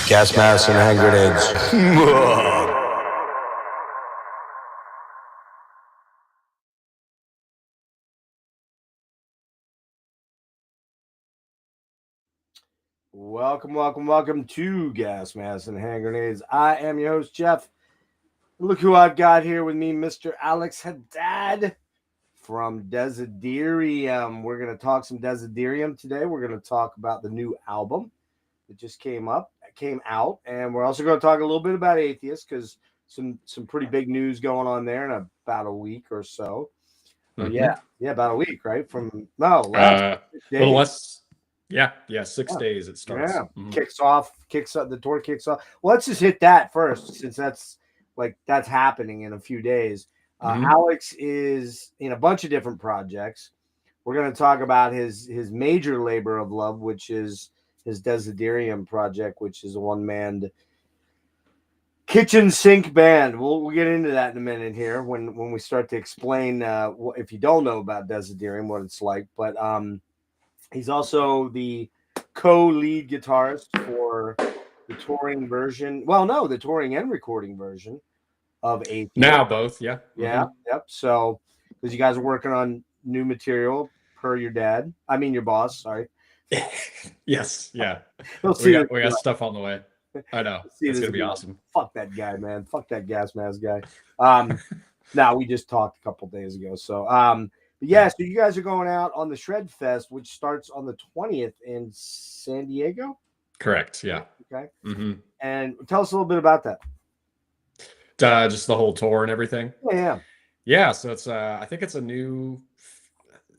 gas masks and hand grenades. Gas masks and hand grenades. Welcome to Gas Masks and Hand Grenades. I am your host, Jeff. Look who I've got here with me, Mr. Alex Haddad from Dessiderium. We're going to talk some Dessiderium today. We're going to talk about the new album that just came out, and we're also going to talk a little bit about Atheist because some pretty big news going on there in about a week or so. Mm-hmm. Yeah, about a week, right? Last 6 days. A little less. Yeah, 6 days it starts. Yeah, kicks off. The tour kicks off. Well, let's just hit that first, since that's happening in a few days. Alex is in a bunch of different projects. We're going to talk about his major labor of love, which is his Dessiderium project, which is a one-man kitchen sink band. We'll get into that in a minute here when we start to explain if you don't know about Dessiderium, what it's like. But he's also the co-lead guitarist for the touring version. Well, no, the touring and recording version of Atheist. Now both, yeah. Yeah, yep. So, because you guys are working on new material per your boss, sorry. Yes, yeah. We got stuff on the way. I know. It's going to be awesome. Fuck that guy, man. Fuck that gas mask guy. Now we just talked a couple days ago. So, so you guys are going out on the Shred Fest, which starts on the 20th in San Diego? Correct, yeah. Okay. And tell us a little bit about that. Just the whole tour and everything? Yeah, so it's I think it's a new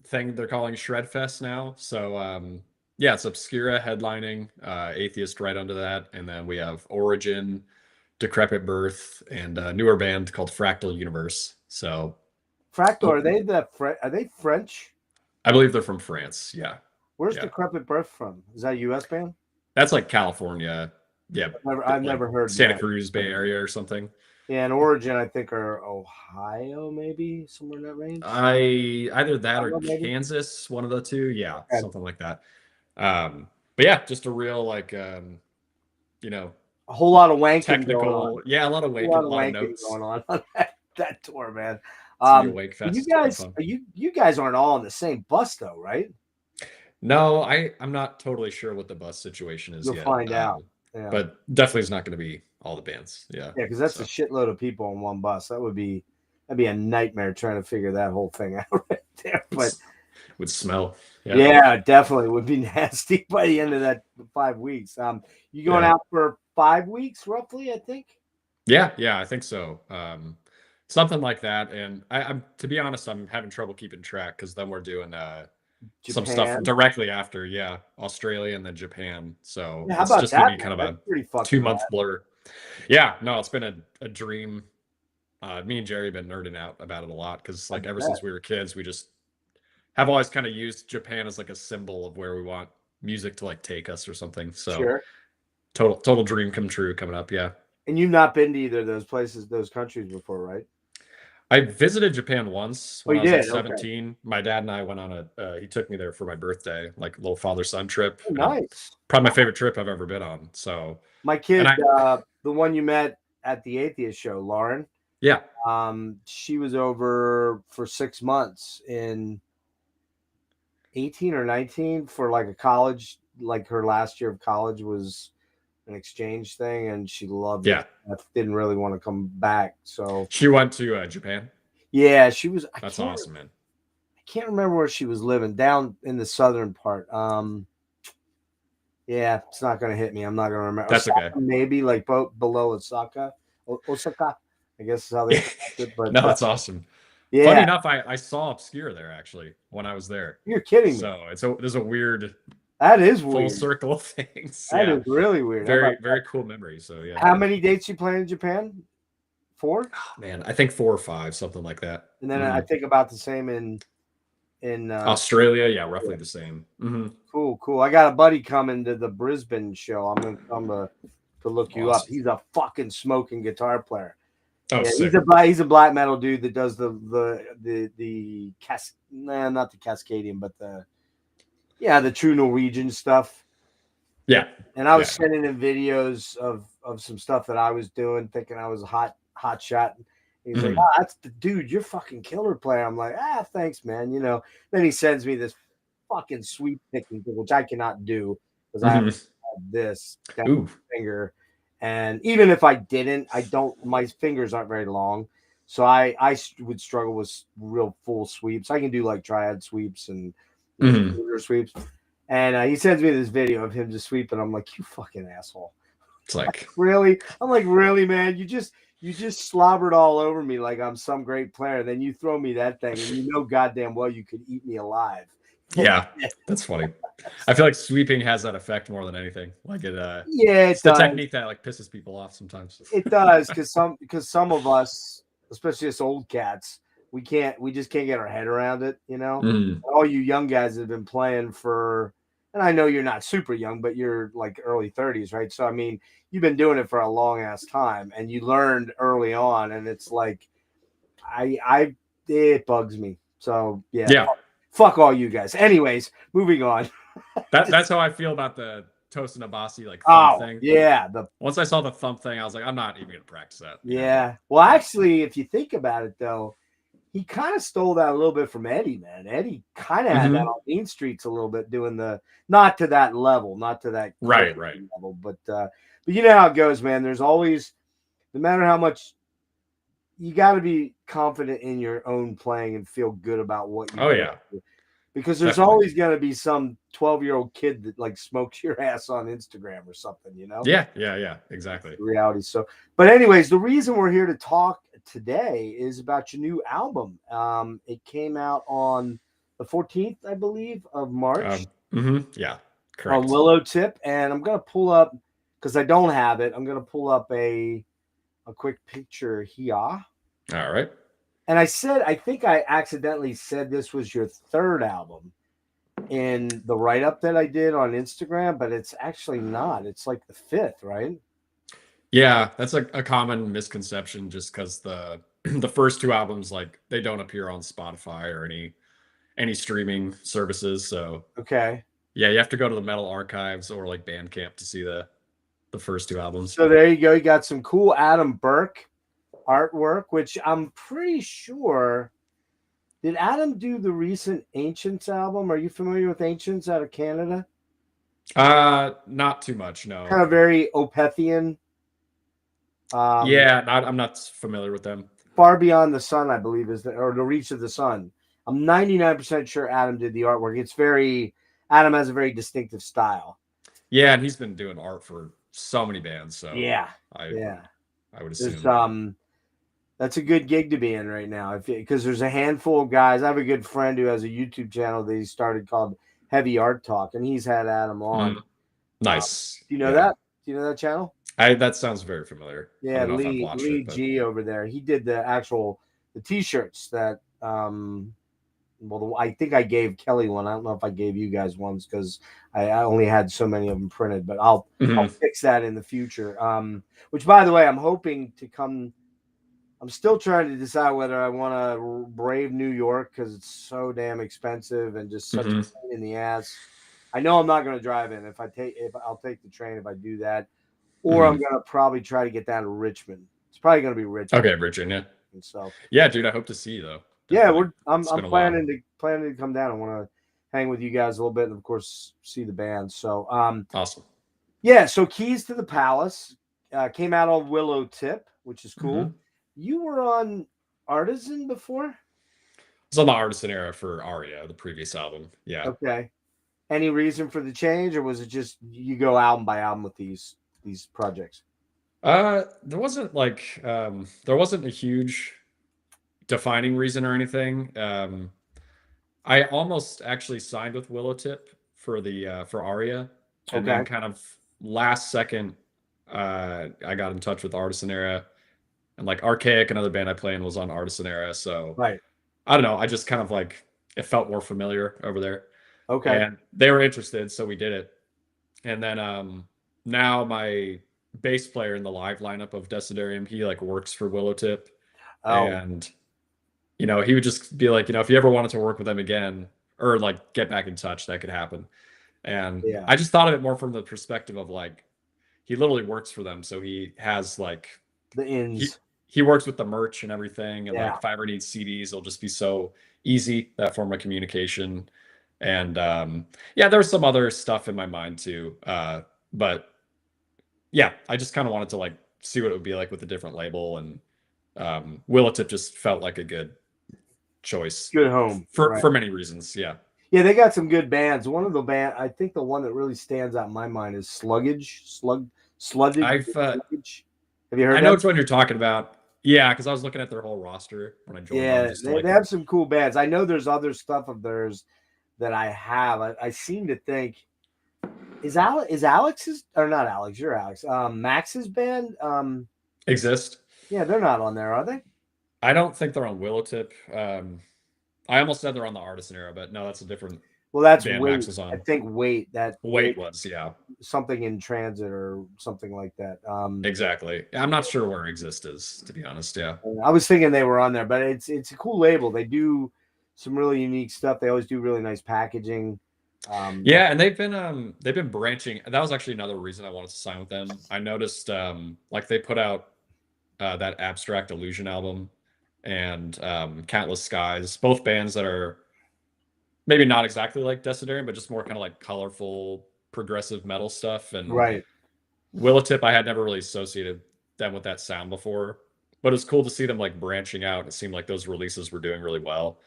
thing they're calling Shred Fest now. So, it's Obscura headlining, Atheist right under that. And then we have Origin, Decrepit Birth, and a newer band called Fractal Universe. So... Fractal, are they French? I believe they're from France. Yeah. Where's Decrepit Birth from? Is that a U.S. band? That's like California. Yeah. I've never heard Santa Cruz Bay Area or something. Yeah, and Origin I think are Ohio, maybe somewhere in that range. Either that or Kansas, one of the two. Yeah, okay. Something like that. But yeah, just a real a whole lot of wanking technical. Going on. Yeah, a lot of wanking, a lot of notes going on that tour, man. Fest, you guys aren't all on the same bus though, right? No, I'm not totally sure what the bus situation is yet. You'll find out. Yeah. But definitely is not going to be all the bands. Yeah, because that's a shitload of people on one bus. That'd be a nightmare trying to figure that whole thing out right there. But would smell. Yeah, definitely would be nasty by the end of that 5 weeks. You going out for 5 weeks roughly, I think? Yeah, I think so. Something like that. And I'm to be honest, I'm having trouble keeping track because then we're doing some stuff directly after, Australia and then Japan. So it's just going to be kind of a 2-month blur. Yeah, no, it's been a dream. Me and Jerry have been nerding out about it a lot because ever since we were kids, we just have always kind of used Japan as a symbol of where we want music to take us or something. So sure. Total dream come true coming up. Yeah. And you've not been to either of those countries before, right? I visited Japan once when I was 17. Okay. My dad and I went on he took me there for my birthday, a little father-son trip. Oh, nice. Probably my favorite trip I've ever been on. So my kid, the one you met at the Atheist show, Lauren. Yeah. She was over for 6 months in 18 or 19 for a college, her last year of college was an exchange thing, and she loved it. I didn't really want to come back, so she went to Japan. Yeah, she was. That's awesome, man. I can't remember where she was living, down in the southern part. Yeah, it's not going to hit me. I'm not going to remember. That's Osaka, okay. Maybe below Osaka. Osaka, I guess is how they it. But no, that's awesome. Yeah. Funny enough, I saw Obscure there actually when I was there. You're kidding me. So there's a weird. That is full weird. Circle of things. That is really weird. Very cool memory. So yeah. How many dates you plan in Japan? 4? Oh, man, I think 4 or 5, something like that. And then I think about the same in Australia. Yeah, roughly the same. Cool. I got a buddy coming to the Brisbane show. I'm gonna to look you up. He's a fucking smoking guitar player. Oh, Yeah, sick. he's a black metal dude that does not the Cascadian, but the true Norwegian stuff. Yeah. And I was Yeah. sending him videos of some stuff that I was doing, thinking I was a hot shot. He's like, "Oh, that's the dude. You're fucking killer player." I'm like, thanks, man. Then he sends me this fucking sweep picking thing, which I cannot do because I have this down finger. And even if I didn't, my fingers aren't very long. So I would struggle with real full sweeps. I can do like triad sweeps and sweeps. And he sends me this video of him just sweeping. I'm like, you fucking asshole. It's like, really? I'm like, really, man? You just slobbered all over me like I'm some great player. Then you throw me that thing, and you know goddamn well you could eat me alive. Yeah, that's funny. I feel like sweeping has that effect more than anything. Like it's the technique that like pisses people off sometimes. It does because some of us, especially us old cats, we just can't get our head around it. All you young guys that have been playing for, and I know you're not super young, but you're like early 30s, right? So I mean, you've been doing it for a long ass time, and you learned early on, and it's like, it bugs me. So yeah. Fuck all you guys. Anyways, moving on. That's how I feel about the Tosin Abasi like thump thing. Yeah. Once I saw the thump thing, I was like, I'm not even gonna practice that. Yeah. Well, actually, if you think about it, though, he kind of stole that a little bit from Eddie, man. Eddie kind of had that on Mean Streets a little bit, doing not to that level, not to that right level, but you know how it goes, man. There's always, no matter how much, you got to be confident in your own playing and feel good about what you do. Because there's always going to be some 12-year-old kid that like smokes your ass on Instagram or something, Yeah, exactly. Reality. So, but anyways, the reason we're here to talk today is about your new album. It came out on the 14th, I believe, of March. Yeah, correct. On Willow Tip, and I'm gonna pull up, because I don't have it. I'm gonna pull up a quick picture here. All right. And I think I accidentally said this was your third album in the write-up that I did on Instagram, but it's actually not. It's like the fifth, right? Yeah, that's a common misconception, just because the first two albums, like, they don't appear on Spotify or any streaming services. So okay, yeah, you have to go to the Metal Archives or like Bandcamp to see the first two albums. So there you go. You got some cool Adam Burke artwork, which I'm pretty sure. Did Adam do the recent Ancients album? Are you familiar with Ancients out of Canada? Not too much, no. Kind of very Opethian. I'm not familiar with them. Far Beyond the Sun, I believe, or The Reach of the Sun. I'm 99% sure Adam did the artwork. Adam has a very distinctive style. Yeah, and he's been doing art for so many bands. So I would assume that's a good gig to be in right now, because there's a handful of guys. I have a good friend who has a YouTube channel that he started called Heavy Art Talk, and he's had Adam on. Nice. Do you know that? Do you know that channel? That sounds very familiar. Yeah, Lee G over there. He did the T-shirts that. I think I gave Kelly one. I don't know if I gave you guys ones because I only had so many of them printed. But I'll fix that in the future. Which, by the way, I'm hoping to come. I'm still trying to decide whether I want to brave New York because it's so damn expensive and just such a pain in the ass. I know I'm not going to drive in. I'll take the train if I do that, or I'm going to probably try to get down to Richmond. It's probably going to be Richmond. Okay, Richmond, yeah. And so yeah, dude, I hope to see you though. Definitely. Yeah, I'm planning to come down. I want to hang with you guys a little bit and of course see the band. So awesome. Yeah, so Keys to the Palace came out on Willow Tip, which is cool. You were on Artisan before? I was on the Artisan era for Aria, the previous album. Yeah. Okay. Any reason for the change, or was it just you go album by album with these projects? There wasn't a huge defining reason or anything. I almost actually signed with Willow Tip for Aria, and then kind of last second, I got in touch with Artisan era, and like Archaic, another band I play in, was on Artisan era. So right, I don't know. I just kind of like it felt more familiar over there. Okay, and they were interested, so we did it. And then now my bass player in the live lineup of Dessiderium. He like works for Willowtip, Oh, and he would just be like, if you ever wanted to work with them again or like get back in touch, that could happen. And yeah, I just thought of it more from the perspective of like he literally works for them, so he has like the he ins. he works with the merch and everything, and like Yeah, if I ever need CDs, it'll just be so easy, that form of communication. And yeah, there's some other stuff in my mind too. But yeah, I just kind of wanted to like see what it would be like with a different label, and Willowtip just felt like a good choice good home. for Right. many reasons. Yeah. Yeah, they got some good bands. One of the I think the one that really stands out in my mind is Sluggage. I've Sluggage. Have you I heard know them? which one you're talking about. Yeah, because I was looking at their whole roster when I joined on Yeah, just to they like. have some cool bands. I know there's other stuff of theirs that I have. I seem to think is Alex's or not Alex? You're Alex. Max's band. Exist. Yeah, they're not on there, are they? I don't think they're on Willowtip. I almost said they're on the Artisan Era, but no, that's a different Well, that's band Max Wait. was I on. think Wait. That Wait was, yeah. something in transit or something like that. Exactly. I'm not sure where Exist is, to be honest. Yeah. I was thinking they were on there, but it's a cool label. They do some really unique stuff. They always do really nice packaging. Yeah, and they've been branching. That was actually another reason I wanted to sign with them. I noticed like they put out that Abstract Illusion album and Countless Skies, both bands that are maybe not exactly like Dessiderium, but just more kind of like colorful progressive metal stuff. And Right. Willowtip, I had never really associated them with that sound before, but it's cool to see them like branching out. It seemed like those releases were doing really well.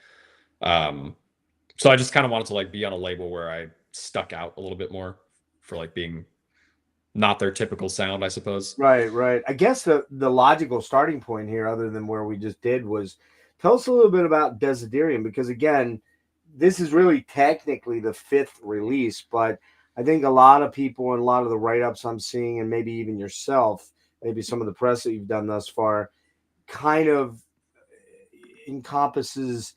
So I just kind of wanted to like be on a label where I stuck out a little bit more for like being not their typical sound, I suppose. Right. I guess the logical starting point here, other than where we just did, was tell us a little bit about Dessiderium, because again, this is really technically the 5th release, but I think a lot of people and a lot of the write-ups I'm seeing, and maybe even yourself, maybe some of the press that you've done thus far, kind of encompasses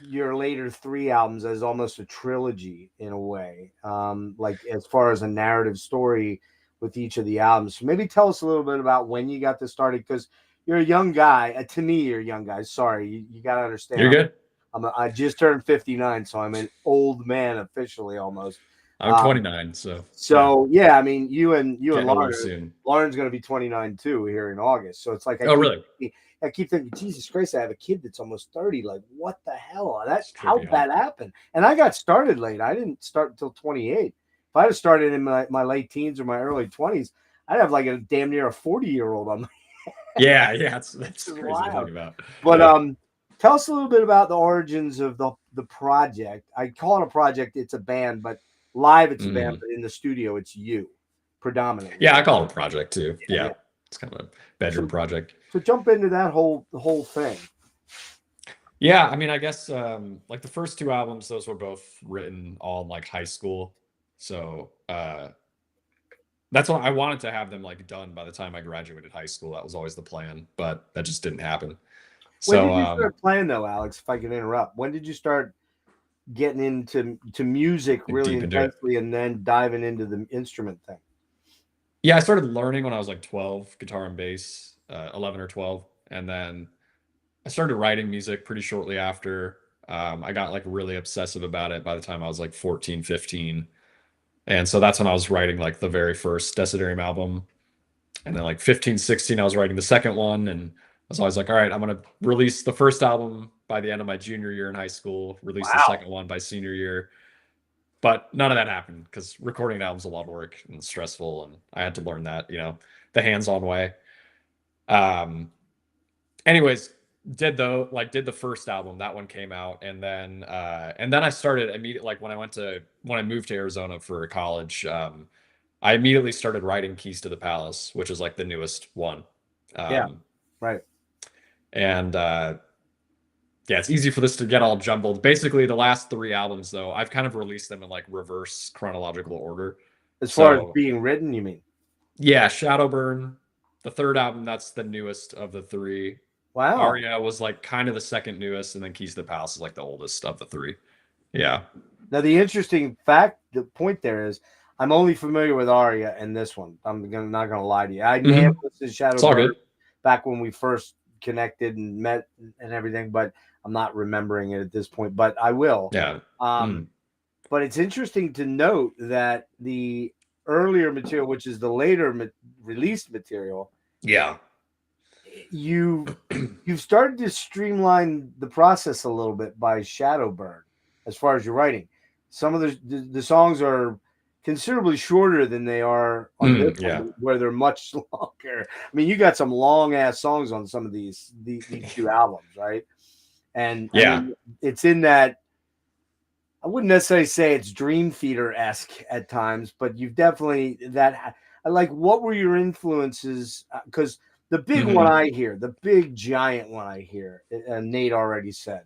your later 3 albums as almost a trilogy in a way, like as far as a narrative story with each of the albums. So maybe tell us a little bit about when you got this started, because you're a young guy. To me, you're a young guy. Sorry, you got to understand. You're good. I just turned 59, so I'm an old man officially almost. I'm 29, so yeah. I mean, you and getting older Lauren. soon. Lauren's going to be 29 too here in August. So it's like, Really? I keep thinking, Jesus Christ, I have a kid that's almost 30. Like, what the hell? How did huh? that happen? And I got started late. I didn't start until 28. If I had started in my late teens or my early 20s, I'd have like a damn near a 40-year-old on my. Yeah, that's crazy wild. to think about. But tell us a little bit about the origins of the project. I call it a project. It's a band, but live it's a band, but in the studio it's you predominantly. Yeah, I call it a project too. Yeah. It's kind of a bedroom project. So jump into that whole thing. Yeah, I mean, I guess like the first 2 albums, those were both written all in like high school. So that's what I wanted to have them like done by the time I graduated high school. That was always the plan, but that just didn't happen. When did you start playing though, Alex? If I can interrupt, when did you start getting into music really intensely and then diving into the instrument thing? Yeah, I started learning when I was like 12, guitar and bass, 11 or 12, and then I started writing music pretty shortly after. I got like really obsessive about it by the time I was like 14, 15. And so that's when I was writing like the very first Dessiderium album. And then like 15, 16, I was writing the second one. And I was always like, all right, I'm going to release the first album by the end of my junior year in high school, release the second one by senior year. But none of that happened because recording an album's a lot of work and stressful. And I had to learn that, the hands-on way. Anyways, did the first album, that one came out, and then I started immediately, like when I moved to Arizona for college, I immediately started writing Keys to the Palace, which is like the newest one. Yeah, right. And yeah, it's easy for this to get all jumbled. Basically, the last 3 albums, though, I've kind of released them in like reverse chronological order. As far as being written, you mean? Yeah, Shadowburn, the 3rd album, that's the newest of the 3. Wow. Aria was like kind of the second newest, and then Keys to the Palace is like the oldest of the 3. Yeah. Now the interesting point there is, I'm only familiar with Aria and this one. Not gonna lie to you. I may have listened to Shadow It's all Bird good. back when we first connected and met and everything, but I'm not remembering it at this point. But I will. Yeah. But it's interesting to note that the earlier material, which is the later released material, Yeah. you've started to streamline the process a little bit by Shadowbird as far as your writing. Some of the songs are considerably shorter than they are on this one, where they're much longer. I mean, you got some long ass songs on some of these 2 albums, right? And I mean, it's in that, I wouldn't necessarily say it's Dream Theater-esque at times, but you've definitely like, what were your influences? Because the big one I hear, the big giant one I hear, and Nate already said,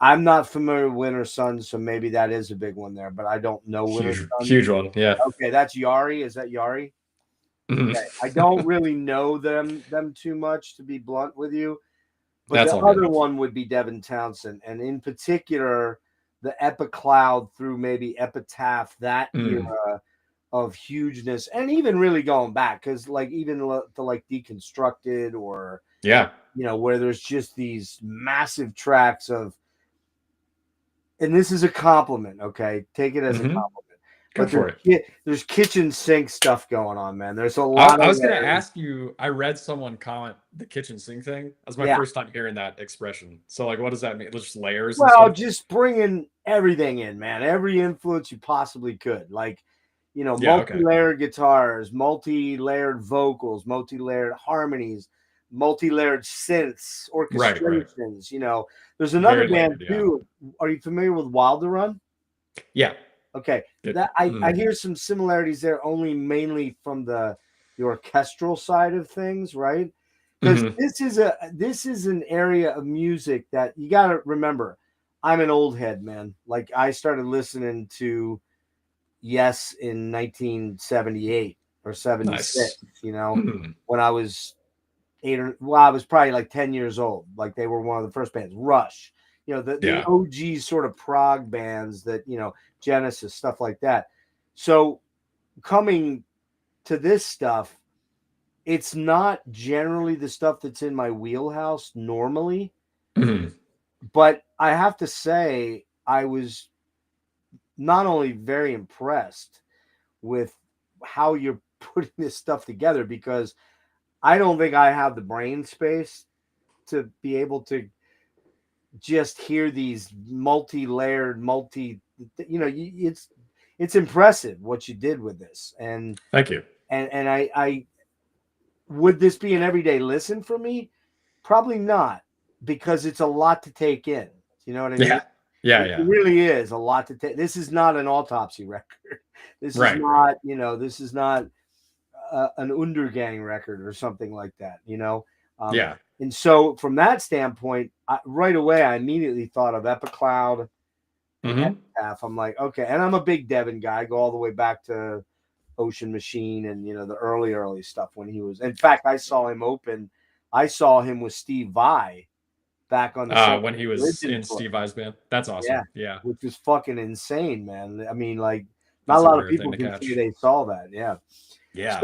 I'm not familiar with Winter Sun, so maybe that is a big one there, but I don't know Winter Sun. Huge one, yeah. Okay, that's Yari. Is that Yari? Okay. I don't really know them too much, to be blunt with you, but that's the other one would be Devin Townsend, and in particular, the Epicloud through maybe Epitaph, that era of hugeness, and even really going back, because like even to like Deconstructed, or where there's just these massive tracks of, and this is a compliment, okay? Take it as a compliment. Go for it. There's kitchen sink stuff going on, man. There's a lot. I was going to ask you. I read someone comment the kitchen sink thing. That was my first time hearing that expression. So, like, what does that mean? It's just layers. Well, just bringing everything in, man. Every influence you possibly could, like, multi-layered guitars, multi-layered vocals, multi-layered harmonies, multi-layered synths, orchestrations. Right. There's another band too. Are you familiar with Wilder Run? Yeah. Okay. That I hear some similarities there, only mainly from the orchestral side of things, right? Because this is an area of music that you got to remember. I'm an old head, man. Like, I started listening to Yes in 1978 or 76, when I was I was probably like 10 years old. Like, they were one of the first bands. Rush, the OG sort of prog bands that, Genesis, stuff like that. So coming to this stuff, it's not generally the stuff that's in my wheelhouse normally. But I have to say, I was not only very impressed with how you're putting this stuff together, because I don't think I have the brain space to be able to just hear these multi-layered, it's impressive what you did with this. And thank you. And I would this be an everyday listen for me? Probably not, because it's a lot to take in. You know what I mean? Yeah. It really is a lot to take. This is not an Autopsy record. This is not, this is not an Undergang record or something like that, And so from that standpoint, right away, I immediately thought of Epicloud and Epitaph. I'm like, okay. And I'm a big Devin guy. I go all the way back to Ocean Machine and, the early stuff when he was. In fact, I saw him with Steve Vai back on the when he was in Steve Vai's band. That's awesome. Yeah. Which was fucking insane, man. I mean, like, not a lot of people can say they saw that. Yeah.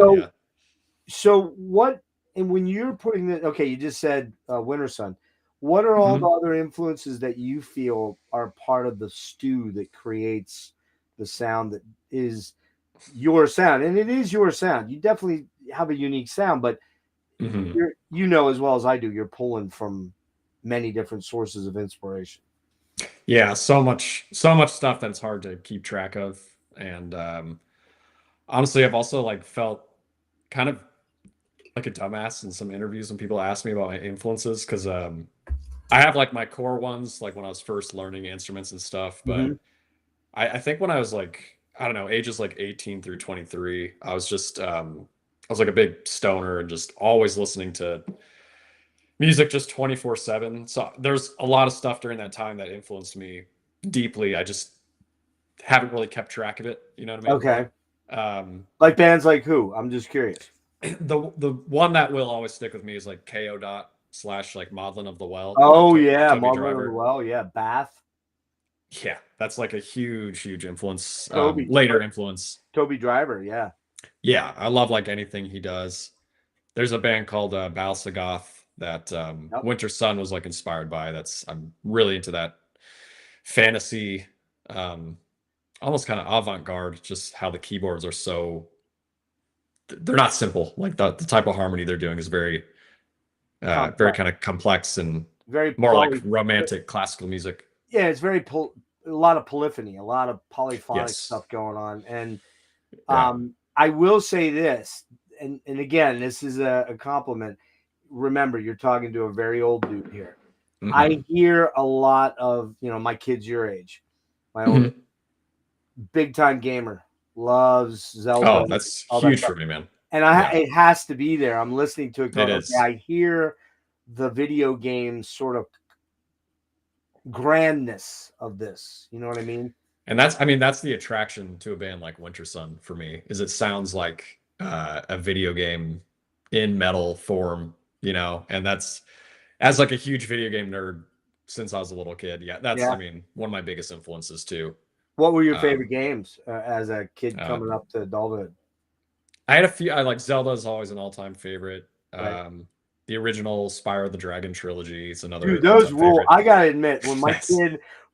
So what, and when you're putting the, okay, you just said Winter Sun. What are all the other influences that you feel are part of the stew that creates the sound that is your sound? And it is your sound. You definitely have a unique sound, but you're, as well as I do, you're pulling from many different sources of inspiration. Yeah, so much stuff that's hard to keep track of. And honestly, I've also like felt kind of like a dumbass in some interviews when people ask me about my influences, because I have like my core ones, like when I was first learning instruments and stuff. But I think when I was like, I don't know, ages like 18 through 23, I was just I was like a big stoner and just always listening to music just 24/7. So there's a lot of stuff during that time that influenced me deeply. I just haven't really kept track of it. You know what I mean? Okay. Like bands like who? I'm just curious. The one that will always stick with me is like KO Dot / like Maudlin of the Well. Oh yeah, Maudlin of the Well. Yeah, Bath. Yeah, that's like a huge influence, Toby, later influence. Toby Driver, yeah. Yeah, I love like anything he does. There's a band called Bal Sagoth that Yep. Winter Sun was like inspired by. I'm really into that fantasy, um, almost kind of avant-garde, just how the keyboards are so they're not simple. Like the type of harmony they're doing is very Complex, kind of complex and very more like romantic classical music. yeah, it's a lot of polyphony, a lot of polyphonic Yes. stuff going on. And Yeah. I will say this, and again, this is a compliment. Remember, you're talking to a very old dude here. I Mhm. hear a lot of, my kids your age, my older, Mhm. big time gamer, loves Zelda, Oh, that's all that huge stuff. for me, man. And Yeah, it has to be there. I'm listening to it it going, okay, is. I hear the video game sort of grandness of this. You know what I mean? And that's the attraction to a band like Winter Sun for me, is it sounds like a video game in metal form, and that's as like a huge video game nerd since I was a little kid. Yeah, that's Yeah. one of my biggest influences too. What were your favorite Um, games as a kid coming um, up to adulthood? I had a few. I like Zelda is always an all-time favorite. Right. The original Spyro the Dragon trilogy is Dude, another those all-time rule. favorite. I gotta admit, Yes.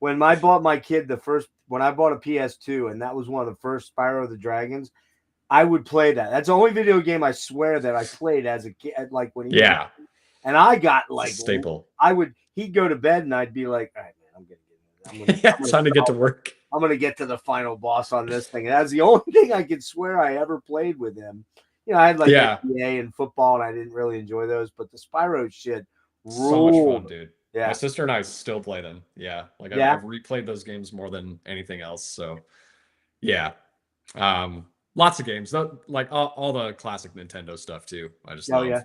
when I bought my kid when I bought a PS2, and that was one of the first Spyro the Dragons, I would play that. That's the only video game I swear that I played as a kid, like when he was, Yeah, and I got it's a like, staple. he'd go to bed, and I'd be like, all right, man, I'm gonna get in. Yeah, time to get to work. I'm gonna get to the final boss on this thing. And that's the only thing I could swear I ever played with him. I had like Yeah, NBA and football, and I didn't really enjoy those, but the Spyro shit so much fun, ruled. dude. My Yeah, sister and I still play them. Yeah, like I've yeah. replayed those games more than anything else. So yeah, lots of games. Like all the classic Nintendo stuff too. I just Oh yeah.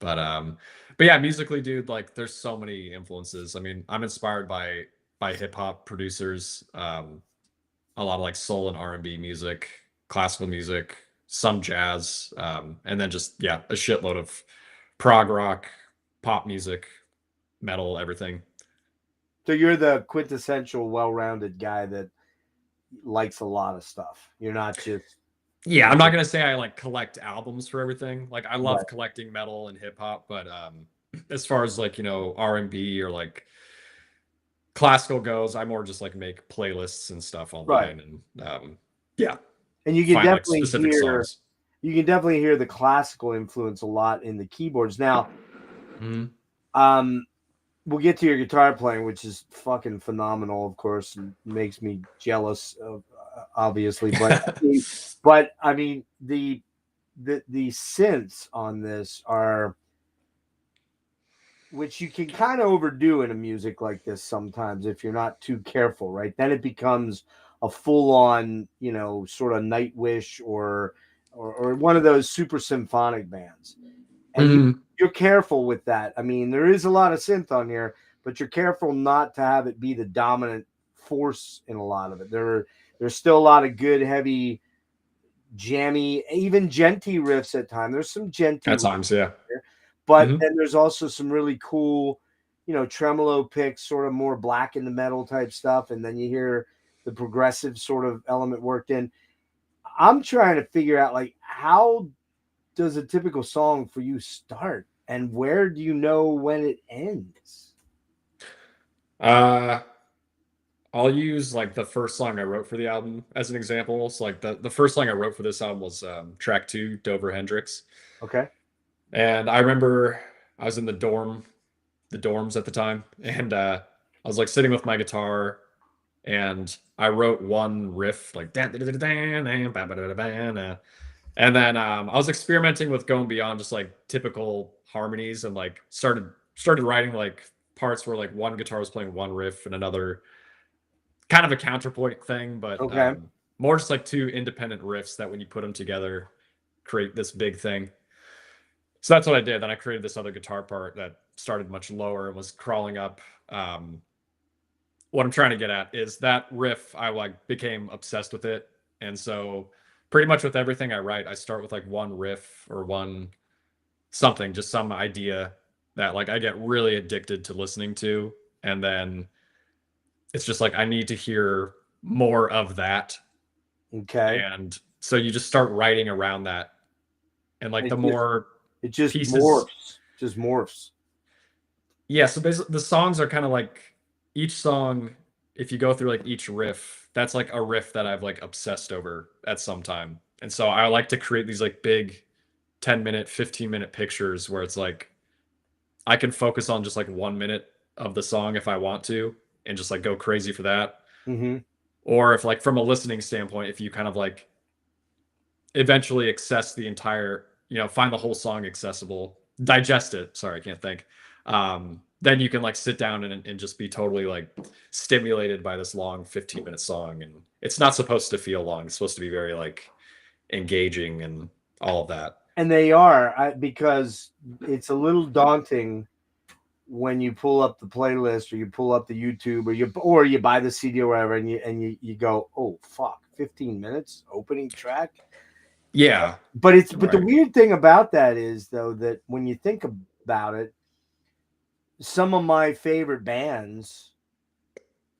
love. But yeah, musically, dude, like there's so many influences. I mean, I'm inspired by hip hop producers, a lot of like soul and R&B music, classical music, some jazz, and then just yeah, a shitload of prog rock, pop music, metal, everything. So you're the quintessential well-rounded guy that likes a lot of stuff. You're not just Yeah, I'm not gonna say I like collect albums for everything. Like I right, love collecting metal and hip hop, but as far as like R&B or like classical goes, I more just like make playlists and stuff right. online and yeah, And find like specific songs. you can definitely hear the classical influence a lot in the keyboards. Now, Mhm. um, we'll get to your guitar playing, which is fucking phenomenal, of course, and makes me jealous of obviously, but I mean the synths on this are, which you can kind of overdo in a music like this sometimes if you're not too careful, right? Then it becomes a full on, sort of Nightwish or one of those super symphonic bands. And Mhm. you're careful with that. I mean, there is a lot of synth on here, but you're careful not to have it be the dominant force in a lot of it. There's still a lot of good, heavy, jammy, even genty riffs at times. There's some genty At riffs times, yeah. there, but Mhm. then there's also some really cool, tremolo picks, sort of more black in the metal type stuff, and then you hear the progressive sort of element worked in. I'm trying to figure out like how does a typical song for you start, and where do you know when it ends? Uh, I'll use like the first song I wrote for the album as an example. So like the first song I wrote for this album was track 2, Dover Hendrix. Okay. And I remember I was in the dorms at the time, and I was like sitting with my guitar, and I wrote one riff like and then I was experimenting with going beyond just like typical harmonies and like started writing like parts where like one guitar was playing one riff and another kind of a counterpoint thing, but Okay. more just like two independent riffs that when you put them together create this big thing. So that's what I did. Then I created this other guitar part that started much lower and was crawling up. What I'm trying to get at is that riff, I like became obsessed with it. And so pretty much with everything I write, I start with like one riff or one something, just some idea that like I get really addicted to listening to. And then it's just like I need to hear more of that. Okay. And so you just start writing around that. And like It the just more it just pieces, morphs. Just morphs. yeah, so basically the songs are kind of like each song, if you go through like each riff, that's like a riff that I've like obsessed over at some time. And so I like to create these like big 10-minute, 15-minute pictures where it's like I can focus on just like 1 minute of the song if I want to and just like go crazy for that. Mm-hmm. Or if like from a listening standpoint, if you kind of like eventually access the entire, find the whole song accessible, digest it. Sorry, I can't think. Then you can like sit down and just be totally like stimulated by this long 15-minute song. And it's not supposed to feel long. It's supposed to be very like engaging and all of that. And they are because it's a little daunting when you pull up the playlist or you pull up the YouTube or you buy the CD or whatever, and you go, oh fuck, 15 minutes opening track. Yeah. But right. the weird thing about that is though that when you think about it, some of my favorite bands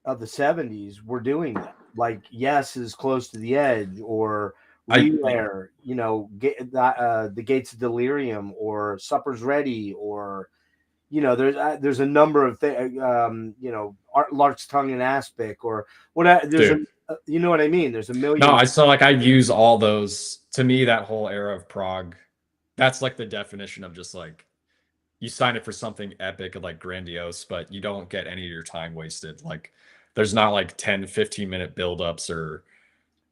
of the 70s were doing that. Like Yes is Close to the Edge, or Relayer, the Gates of Delirium, or Supper's Ready, or there's a number of things, Lark's Tongue and Aspic, or what. There's Dude. you know what I mean? There's a million. No, I saw like I use all those. To me, that whole era of prog, that's like the definition of just like you sign it for something epic and like grandiose, but you don't get any of your time wasted. Like there's not like 10, 15-minute buildups or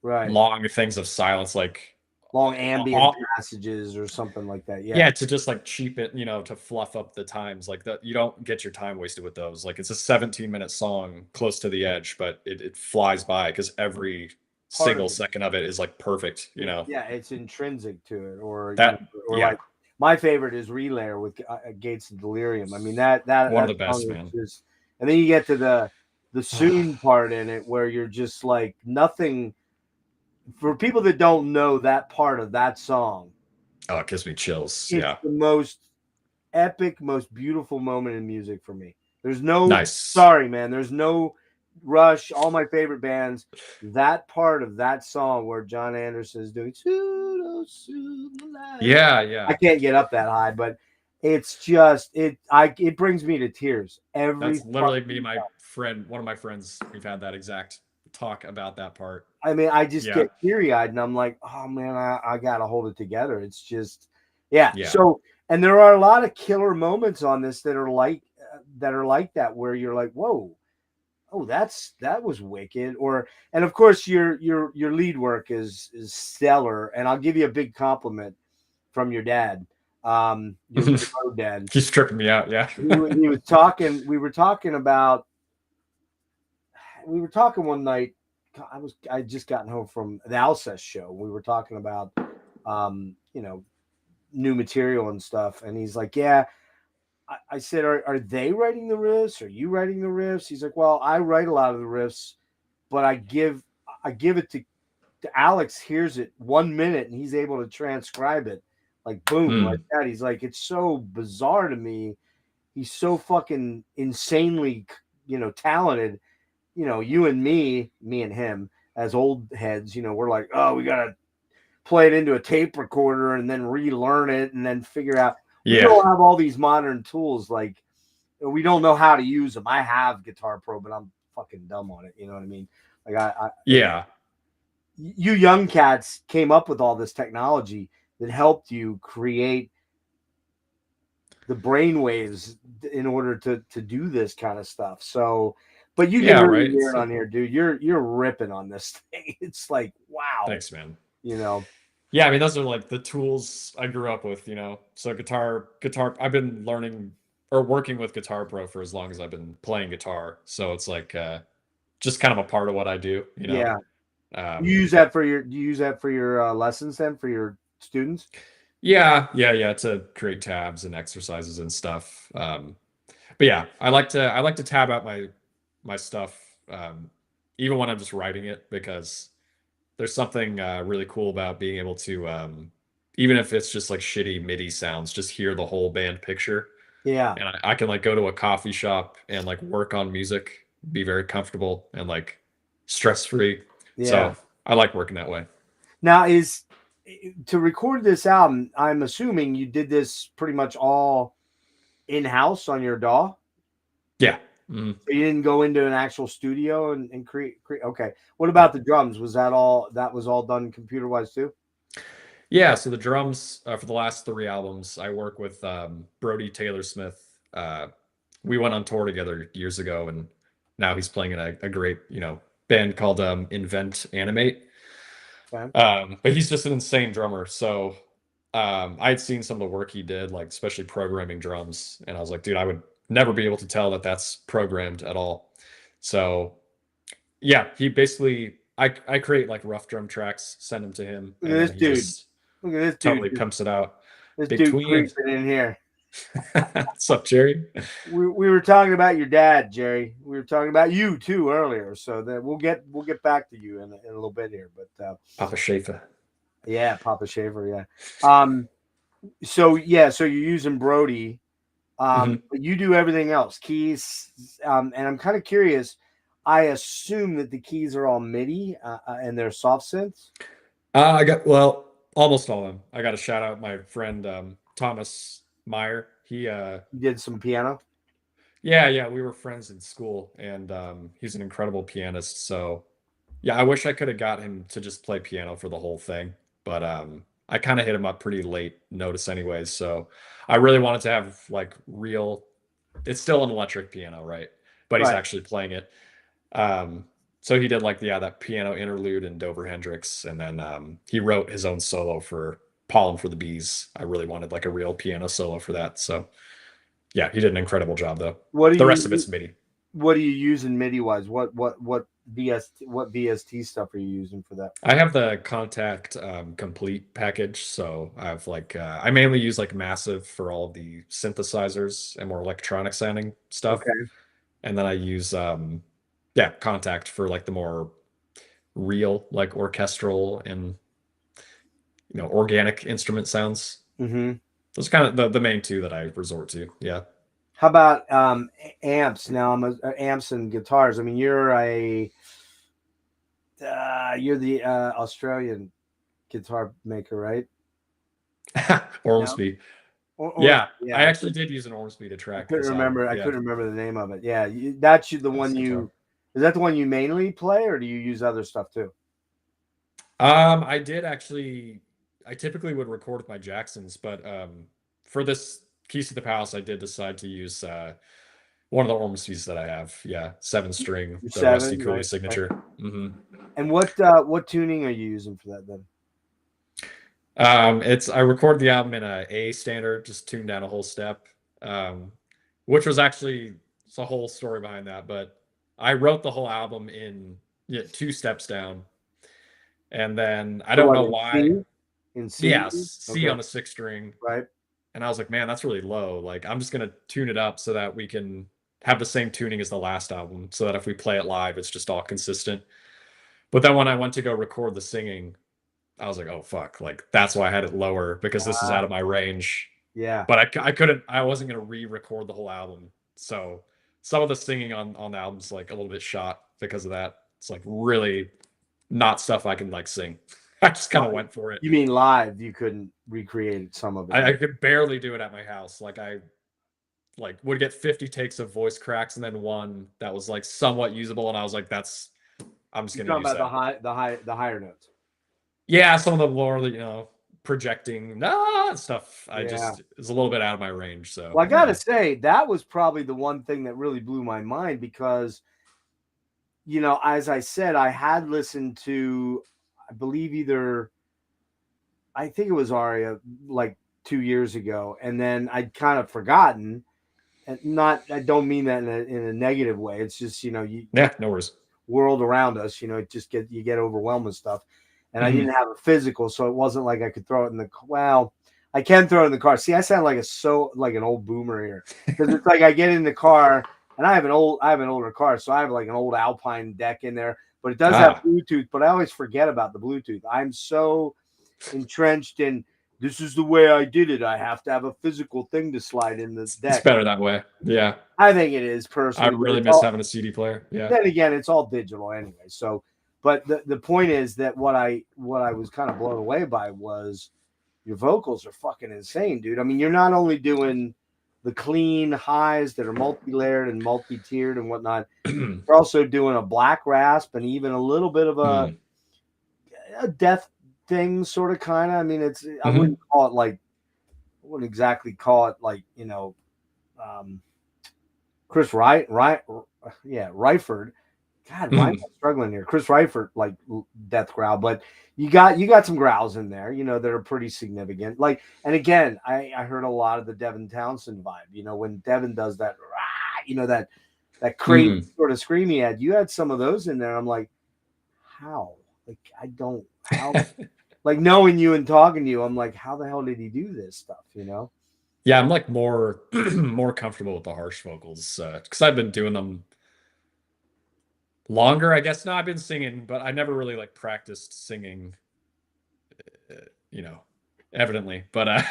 Right. long things of silence, like Long ambient passages or something like that. yeah, to just like cheapen, to fluff up the times. Like that, you don't get your time wasted with those. Like it's a 17-minute song, Close to the Edge, but it flies by because every single second of it is like perfect. Yeah, it's intrinsic to it, or that, like my favorite is Relayer with Gates of Delirium. I mean that one of the best, man. And then you get to the soon part in it where you're just like nothing. For people that don't know that part of that song, oh, it gives me chills. It's the most epic, most beautiful moment in music for me. There's no nice. Sorry, man. There's no Rush. All my favorite bands. That part of that song where John Anderson is doing yeah. I can't get up that high, but it's just it brings me to tears. That's literally me, my friend, one of my friends. We've had that exact talk about that part. I mean, I just get teary-eyed and I'm like, oh man, I gotta hold it together. It's just yeah. So, and there are a lot of killer moments on this that are like that where you're like, whoa, oh, that was wicked. And of course your lead work is stellar, and I'll give you a big compliment from your dad. Your dad. He's tripping me out. Yeah. he was talking. We were talking one night. I just gotten home from the Alcest show. We were talking about new material and stuff, and he's like, yeah. I said, are they writing the riffs? Are you writing the riffs? He's like, well, I write a lot of the riffs, but I give it to Alex, hears it 1 minute and he's able to transcribe it like boom, like that. He's like, it's so bizarre to me. He's so fucking insanely, talented. You and me and him as old heads, we're like, oh, we got to play it into a tape recorder and then relearn it and then figure out. We don't have all these modern tools. Like we don't know how to use them. I have Guitar Pro, but I'm fucking dumb on it. You know what I mean? Like you young cats came up with all this technology that helped you create the brainwaves in order to do this kind of stuff. So, but you can really hear it on here, dude. You're ripping on this thing. It's like, wow. Thanks, man. Yeah, I mean, those are like the tools I grew up with, So guitar, I've been learning or working with Guitar Pro for as long as I've been playing guitar. So it's like just kind of a part of what I do, Yeah. You use that for your lessons then for your students? Yeah, to create tabs and exercises and stuff. But yeah, I like to tab out my stuff even when I'm just writing it, because there's something really cool about being able to, even if it's just like shitty MIDI sounds, just hear the whole band picture. Yeah. And I can like go to a coffee shop and like work on music be very comfortable and like stress free. Yeah. So I like working that way. Now, to record this album, I'm assuming you did this pretty much all in house on your DAW. Yeah. Mm-hmm. So you didn't go into an actual studio and create. Okay. What about the drums? Was that all? That was all done computer wise too? Yeah, so the drums for the last 3 albums, I work with Brody Taylor Smith. We went on tour together years ago, and now he's playing in a great, band called Invent Animate. Okay. But he's just an insane drummer. So I had seen some of the work he did, like especially programming drums, and I was like, dude, I would never be able to tell that that's programmed at all. So yeah, he basically I create like rough drum tracks, send them to him, Look and at then this he dude. just Look at this totally dude. pimps it out. This dude Between creeping in here. What's up, Jerry? We were talking about your dad, Jerry. We were talking about you too earlier. So then we'll get back to you in a little bit here. But Papa Schaefer. yeah, Papa Shaver. Yeah. So you're using Brody. But you do everything else, keys. And I'm kind of curious. I assume that the keys are all MIDI and they're soft synths. I got almost all of them. I got to shout out my friend Thomas Meyer. He did some piano. Yeah, we were friends in school, and he's an incredible pianist. So yeah, I wish I could have got him to just play piano for the whole thing, but I kind of hit him up pretty late notice anyways. So I really wanted to have like real. It's still an electric piano, right? But he's actually playing it. So he did like that piano interlude in Dover Hendrix, and then he wrote his own solo for Pollen for the Bees. I really wanted like a real piano solo for that. So yeah, he did an incredible job though. The rest of it's MIDI. What are you using MIDI wise? What VST stuff are you using for that? I have the Contact Complete package, so I have like I mainly use like Massive for all of the synthesizers and more electronic sounding stuff. Okay. And then I use Contact for like the more real, like orchestral and organic instrument sounds. Mm-hmm. Those are kind of the main two that I resort to. Yeah. How about amps? Now amps and guitars. I mean, you're the Australian guitar maker, right? Ormsby. Yeah, I actually did use an Ormsby to track. I couldn't remember the name of it. Yeah, that's the one you. Is that the one you mainly play, or do you use other stuff too? I did actually. I typically would record with my Jacksons, but for this Keys to the Palace, I did decide to use one of the Ormsbys that I have. Yeah, 7-string, the Rusty Cooley signature. Right. Mm-hmm. And what tuning are you using for that then? I recorded the album in A standard, just tuned down a whole step, which was actually it's a whole story behind that. But I wrote the whole album in 2 steps down, and then I don't know why. In C? Yeah, C on a 6-string. Right. And I was like, man, that's really low. Like, I'm just gonna tune it up so that we can have the same tuning as the last album, so that if we play it live, it's just all consistent. But then when I went to go record the singing, I was like, oh fuck, like that's why I had it lower, because this is out of my range. Yeah. But I wasn't gonna re-record the whole album. So some of the singing on the album's like a little bit shot because of that. It's like really not stuff I can like sing. I just kind of went for it. You mean live? You couldn't recreate some of it? I could barely do it at my house. Like I would get 50 takes of voice cracks and then one that was like somewhat usable, and I was like, I'm just gonna use that. About the higher notes. Yeah, some of the more projecting stuff. Just is a little bit out of my range. So I gotta say that was probably the one thing that really blew my mind, because as I said, I had listened to, I believe I think it was Aria like 2 years ago, and then I'd kind of forgotten. And I don't mean that in a negative way. It's just no worries. World around us, you get overwhelmed with stuff, and I didn't have a physical, so it wasn't like I could throw it in the. Well, I can throw it in the car. See, I sound like an old boomer here, because it's like I get in the car, and I have an older car, so I have like an old Alpine deck in there. But it does have Bluetooth, but I always forget about the Bluetooth. I'm so entrenched in this is the way I did it. I have to have a physical thing to slide in the It's deck. better that way. Yeah. I think it is I personally. would really miss having a CD player. Yeah. Then again, it's all digital anyway. So, but the point is that what I was kind of blown away by was your vocals are fucking insane, dude. I mean, you're not only doing the clean highs that are multi-layered and multi-tiered and whatnot, you're also doing a black rasp and even a little bit of a death thing, sort of, kind of. I mean, it's I wouldn't call it like, I wouldn't exactly call it like, you know, Chris Ryford. God, why am I struggling here? Chris Ryford, like death growl, but you got some growls in there, you know, that are pretty significant. Like, and again, I heard a lot of the Devin Townsend vibe. You know, when Devin does that, you know, that crazy sort of scream he had, you had some of those in there. I'm like, how? Like, I don't how like knowing you and talking to you, I'm like, how the hell did he do this stuff? You know? Yeah, I'm like more comfortable with the harsh vocals because I've been doing them longer, I guess. No, I've been singing, but I never really like practiced singing, you know, evidently. But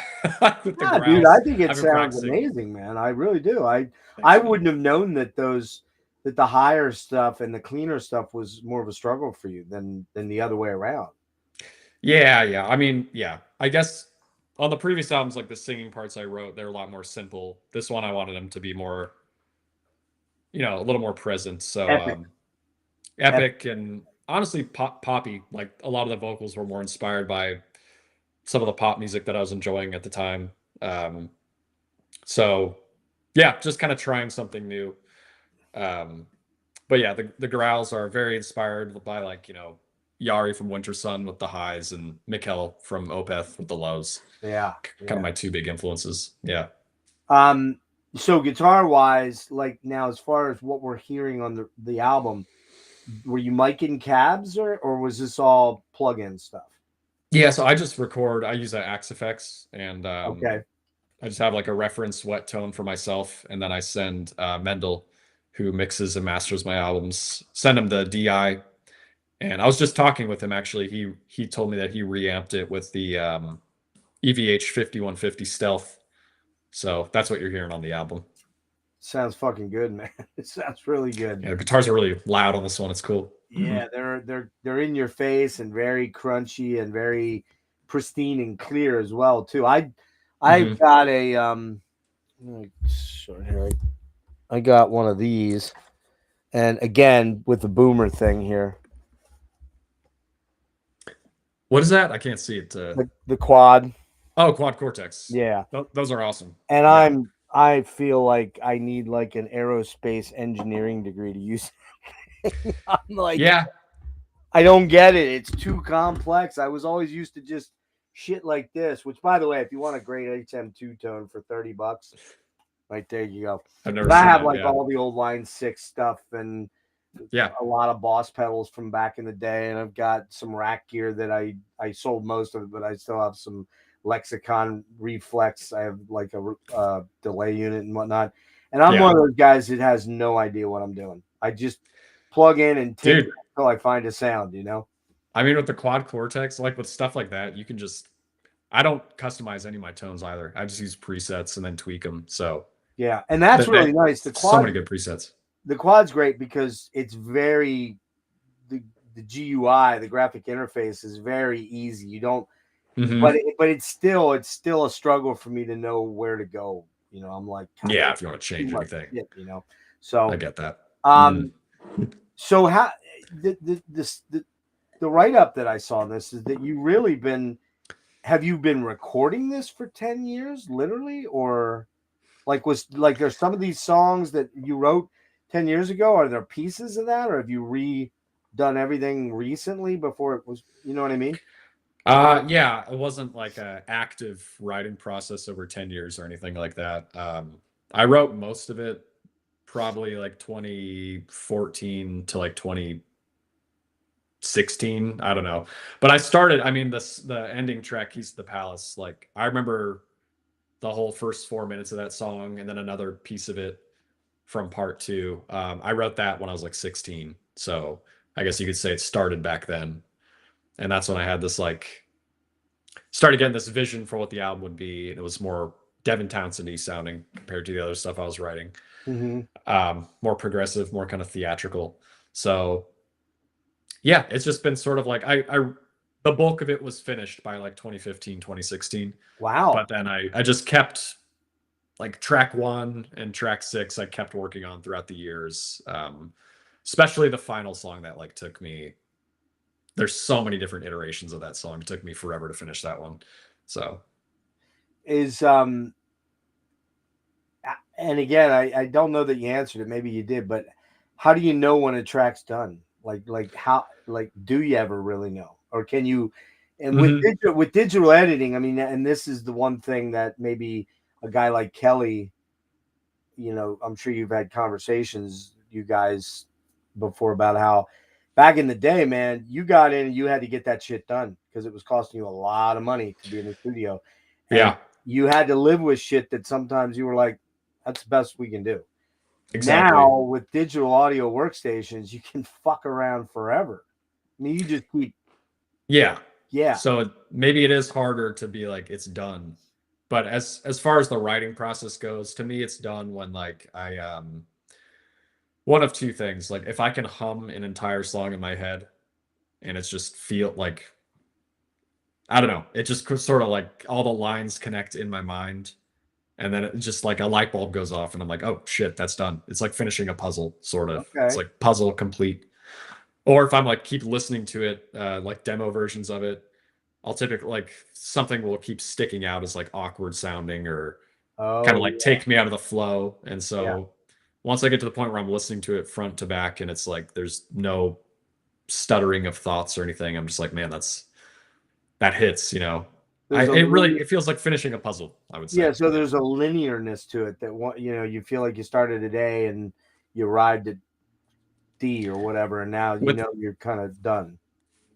with the Yeah, growls, dude, I think it I've been sounds practicing. amazing, man. I really do. I Thanks, man. wouldn't have known that the higher stuff and the cleaner stuff was more of a struggle for you than the other way around. Yeah. I mean, yeah. I guess on the previous albums, like the singing parts I wrote, they're a lot more simple. This one, I wanted them to be more, you know, a little more present. So Epic. epic and honestly poppy. Like a lot of the vocals were more inspired by some of the pop music that I was enjoying at the time. So yeah, just kind of trying something new. But yeah, the growls are very inspired by, like, you know, Yari from Winter Sun with the highs and Mikkel from Opeth with the lows. Yeah. Kind of my two big influences. Yeah. So guitar wise, like now, as far as what we're hearing on the album, were you miking cabs or was this all plug-in stuff? Yeah, so I just record. I use Axe Effects, and Okay. I just have like a reference wet tone for myself, and then I send Mendel, who mixes and masters my albums, send him the DI. And I was just talking with him actually. He told me that he reamped it with the EVH 5150 Stealth. So that's what you're hearing on the album. Sounds fucking good, man. It sounds really good. Yeah, the guitars are really loud on this one. It's cool. Yeah, they're in your face and very crunchy and very pristine and clear as well too. I've got a short hair. I got one of these, and again with the boomer thing here. What is that? I can't see it. The quad. Oh, Quad Cortex. Yeah, those are awesome. And yeah. I feel like I need like an aerospace engineering degree to use it. I'm like, yeah, I don't get it. It's too complex. I was always used to just shit like this, which, by the way, if you want a great HM two-tone for $30, right there you go. I've never But I have that, like yeah. all the old Line 6 stuff and a lot of Boss pedals from back in the day. And I've got some rack gear that I sold most of it, but I still have some Lexicon Reflex. I have like a delay unit and whatnot. And I'm one of those guys that has no idea what I'm doing. I just plug in and take it until I find a sound, you know? I mean, with the Quad Cortex, like with stuff like that, you can just, I don't customize any of my tones either. I just use presets and then tweak them. So yeah, and that's really nice. The quad, so many good presets. The quad's great because it's very, the GUI, the graphic interface is very easy. You don't, but it's still a struggle for me to know where to go. You know, I'm like, yeah, if you want to change anything, you know. So I get that. So how the write up that I saw this is that you really have you been recording this for 10 years, literally, or there's some of these songs that you wrote 10 years ago? Are there pieces of that, or have you redone everything recently before it was? You know what I mean? Yeah, it wasn't like an active writing process over 10 years or anything like that. I wrote most of it probably like 2014 to like 2016. I don't know. But I started, I mean, the ending track, Keys to the Palace, like I remember the whole first 4 minutes of that song and then another piece of it from part 2. I wrote that when I was like 16. So I guess you could say it started back then. And that's when I had this like started getting this vision for what the album would be, and it was more Devin Townsend-y sounding compared to the other stuff I was writing. More progressive, more kind of theatrical. So yeah, it's just been sort of like the bulk of it was finished by like 2015, 2016. Wow. But then I just kept like track 1 and track 6 I kept working on throughout the years. Especially the final song that like took me, there's so many different iterations of that song. It took me forever to finish that one. So is and again, I don't know that you answered it. Maybe you did, but how do you know when a track's done? Like how, like, do you ever really know, or can you? And with digital editing, I mean, and this is the one thing that maybe a guy like Kelly, you know, I'm sure you've had conversations, you guys, before about how back in the day, man, you got in and you had to get that shit done because it was costing you a lot of money to be in the studio. And yeah, you had to live with shit that sometimes you were like, that's the best we can do. exactly. Now with digital audio workstations, you can fuck around forever. I mean, you just keep. Yeah. Yeah. So maybe it is harder to be like it's done. But as far as the writing process goes, to me it's done when like I one of two things. Like if I can hum an entire song in my head and it's just feel like, I don't know, it just sort of like all the lines connect in my mind. And then it just like a light bulb goes off and I'm like, oh shit, that's done. It's like finishing a puzzle, sort of. Okay. It's like puzzle complete. Or if I'm like keep listening to it, like demo versions of it, I'll typically like something will keep sticking out as like awkward sounding or kind of like take me out of the flow. And so once I get to the point where I'm listening to it front to back and it's like there's no stuttering of thoughts or anything, I'm just like, man, that hits, you know. It feels like finishing a puzzle, I would say. Yeah, so there's a linearness to it that you know, you feel like you started a day and you arrived at D or whatever, and now you know you're kind of done.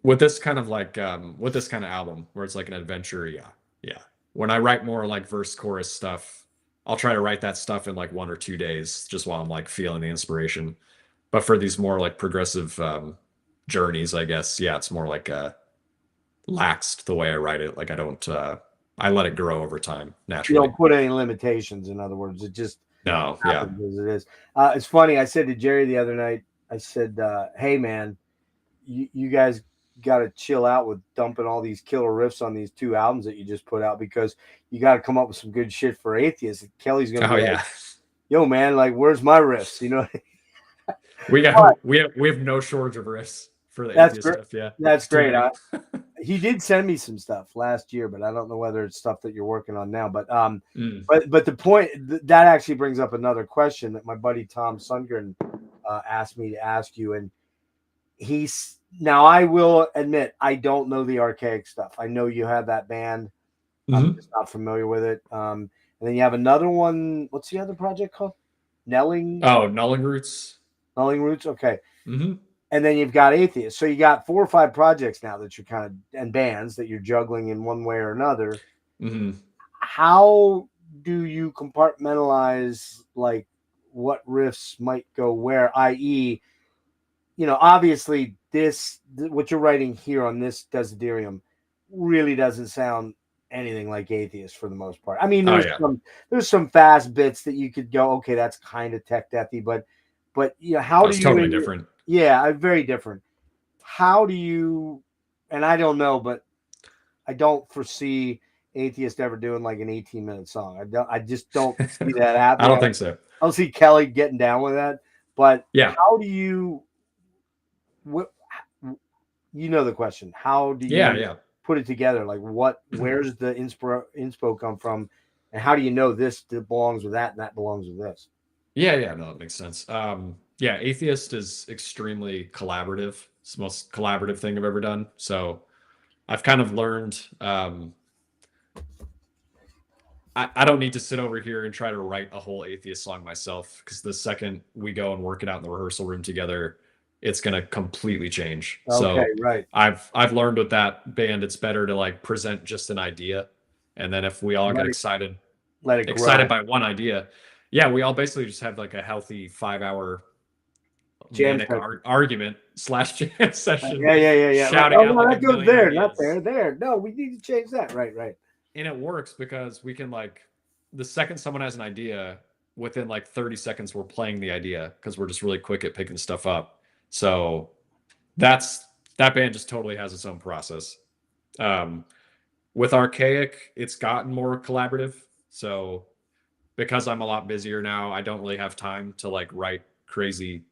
With this kind of like with this kind of album where it's like an adventure, yeah. When I write more like verse chorus stuff, I'll try to write that stuff in like 1 or 2 days just while I'm like feeling the inspiration. But for these more like progressive journeys, I guess, yeah, it's more like laxed the way I write it. Like I don't I let it grow over time naturally. You don't put any limitations, in other words. It just happens as it is. It's funny. I said to Jerry the other night, I said, hey man, you guys got to chill out with dumping all these killer riffs on these 2 albums that you just put out, because you got to come up with some good shit for Atheist. Kelly's gonna be like, yo man, like, where's my riffs? You know, we have no shortage of riffs for the Atheist stuff. Yeah, that's great. He did send me some stuff last year, but I don't know whether it's stuff that you're working on now. But but the point that actually brings up another question that my buddy Tom Sundgren asked me to ask you, and now I will admit I don't know the Archaic stuff. I know you have that band. I'm just not familiar with it. And then you have another one. What's the other project called? Nulling. Oh, Nulling Roots. Nulling Roots. Okay. And then you've got Atheist. So you got 4 or 5 projects now that you're kind of, and bands that you're juggling in one way or another. How do you compartmentalize like what riffs might go where? I.e., you know, obviously what you're writing here on this Dessiderium really doesn't sound anything like Atheist for the most part. I mean, there's some fast bits that you could go, okay, that's kind of tech deathy, but you know, how do you? Totally different. Yeah, very different. How do you? And I don't know, but I don't foresee Atheist ever doing like an 18-minute song. I just don't see that happening. I don't think so. I don't see Kelly getting down with that. But yeah, how do you? You know the question. How do you put it together? Like where's the inspo come from? And how do you know this belongs with that and that belongs with this? Yeah, no, that makes sense. Yeah, Atheist is extremely collaborative. It's the most collaborative thing I've ever done. So I've kind of learned I don't need to sit over here and try to write a whole Atheist song myself, because the second we go and work it out in the rehearsal room together, it's going to completely change. Okay, right. I've learned with that band, it's better to like present just an idea. And then if we all get excited by one idea, yeah, we all basically just have like a healthy 5-hour Jam manic session. argument / jam session. Yeah. Shouting Like, out no, like that a goes million there, ideas. not there. There. No, we need to change that. Right. And it works because we can like the second someone has an idea, within like 30 seconds we're playing the idea because we're just really quick at picking stuff up. So that band just totally has its own process. With Archaic, it's gotten more collaborative. So because I'm a lot busier now, I don't really have time to like write crazy.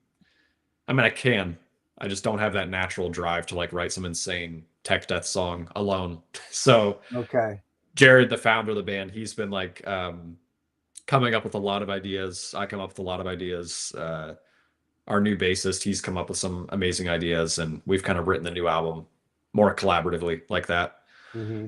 I mean, I can. I just don't have that natural drive to like write some insane tech death song alone. So Okay. Jared, the founder of the band, he's been like coming up with a lot of ideas. I come up with a lot of ideas. Our new bassist, he's come up with some amazing ideas, and we've kind of written the new album more collaboratively like that. Mm-hmm.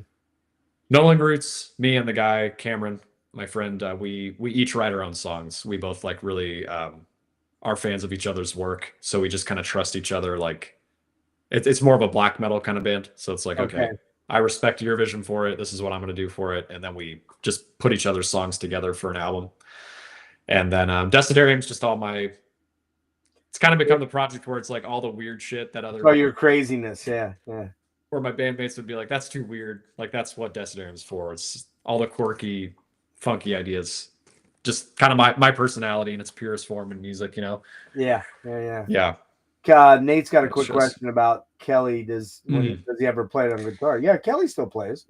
Nolan Roots, me and the guy Cameron, my friend, we each write our own songs. We both like really are fans of each other's work, so we just kind of trust each other. Like it's more of a black metal kind of band, so it's like okay, I respect your vision for it. This is what I'm going to do for it, and then we just put each other's songs together for an album. And then Dessiderium's just all my. It's kind of become the project where it's like all the weird shit that other. Oh, your craziness, yeah. Where my bandmates would be like, "That's too weird." Like that's what Dessiderium's for. It's all the quirky, funky ideas. Just kind of my personality in its purest form in music, you know. Yeah. Yeah. Nate's got a quick question about Kelly. Does he ever play it on guitar? Yeah, Kelly still plays.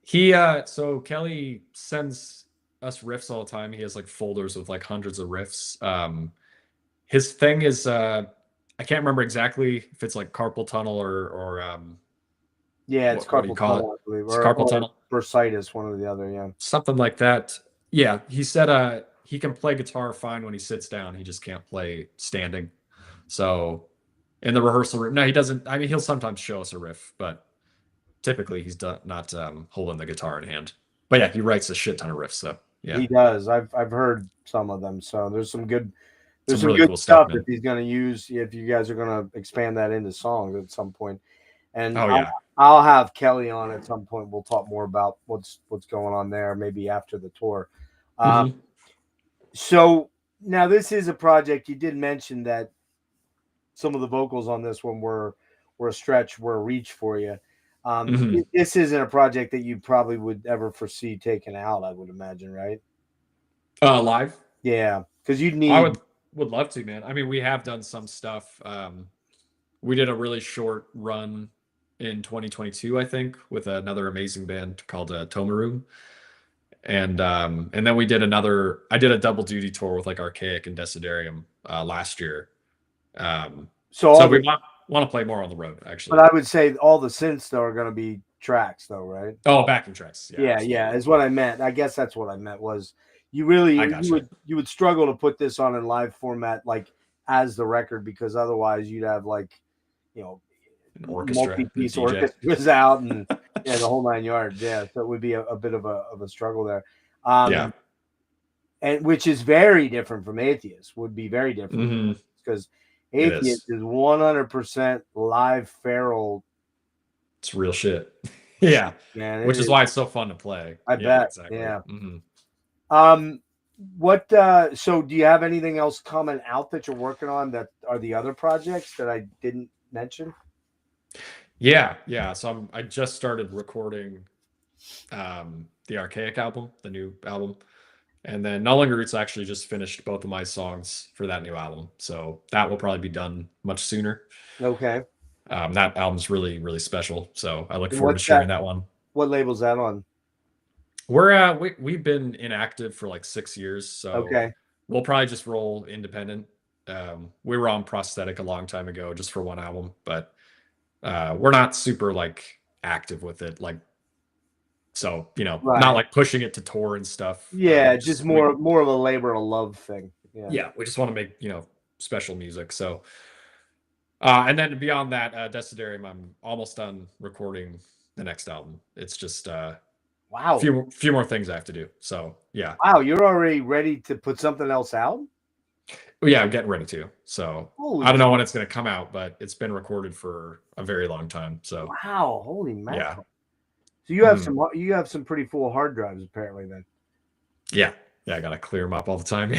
So Kelly sends us riffs all the time. He has like folders with like hundreds of riffs. His thing is I can't remember exactly if it's like carpal tunnel or yeah, it's carpal tunnel, I believe. It's carpal tunnel. Bursitis, one or the other, yeah. Something like that. Yeah, he said he can play guitar fine when he sits down. He just can't play standing. So in the rehearsal room, no, he doesn't. I mean, he'll sometimes show us a riff, but typically he's not holding the guitar in hand. But yeah, he writes a shit ton of riffs, though. Yeah, he does. I've heard some of them, so there's some good really good cool stuff stuff, that he's going to use if you guys are going to expand that into songs at some point. And oh yeah, I'll have Kelly on at some point. We'll talk more about what's going on there, maybe after the tour. So now this is a project. You did mention that some of the vocals on this one were a stretch, were a reach for you. This isn't a project that you probably would ever foresee taking out, I would imagine, right? Live? Yeah, because you'd need. I would love to, man. I mean, we have done some stuff. We did a really short run in 2022, I think, with another amazing band called Tomaroom. And then we did I did a double duty tour with like Archaic and Dessiderium last year. So we want to play more on the road, actually. But I would say all the synths though are going to be tracks, though, right? Oh, backing tracks. Yeah, is what I meant. I guess that's what I meant was you would struggle to put this on in live format like as the record, because otherwise you'd have like, you know, an orchestra, multi-piece orchestras out and the whole 9 yards. Yeah, so it would be a bit of a struggle there. And which is very different from Atheist. Would be very different because Atheist is 100% live feral. It's real shit. Yeah, man. Which is why it's so fun to play. I bet. Exactly. Yeah. So do you have anything else coming out that you're working on that are the other projects that I didn't mention? Yeah. So I just started recording the Archaic album, the new album. And then Nulling Roots actually just finished both of my songs for that new album. So that will probably be done much sooner. Okay. That album's really, really special. So I look forward to sharing that one. What label's that on? We've been inactive for like 6 years. So okay. We'll probably just roll independent. We were on Prosthetic a long time ago just for one album, but we're not super like active with it. Like, so, not like pushing it to tour and stuff. Yeah, just more of a labor of love thing. Yeah, we just want to make, special music. So, and then beyond that, Dessiderium, I'm almost done recording the next album. It's just wow, a few more things I have to do. So, yeah. Wow, you're already ready to put something else out? Yeah, I'm getting ready to. So, I don't know when it's going to come out, but it's been recorded for a very long time. So, wow, holy mackerel. Yeah. So you have some pretty full hard drives apparently then. Yeah, I gotta clear them up all the time.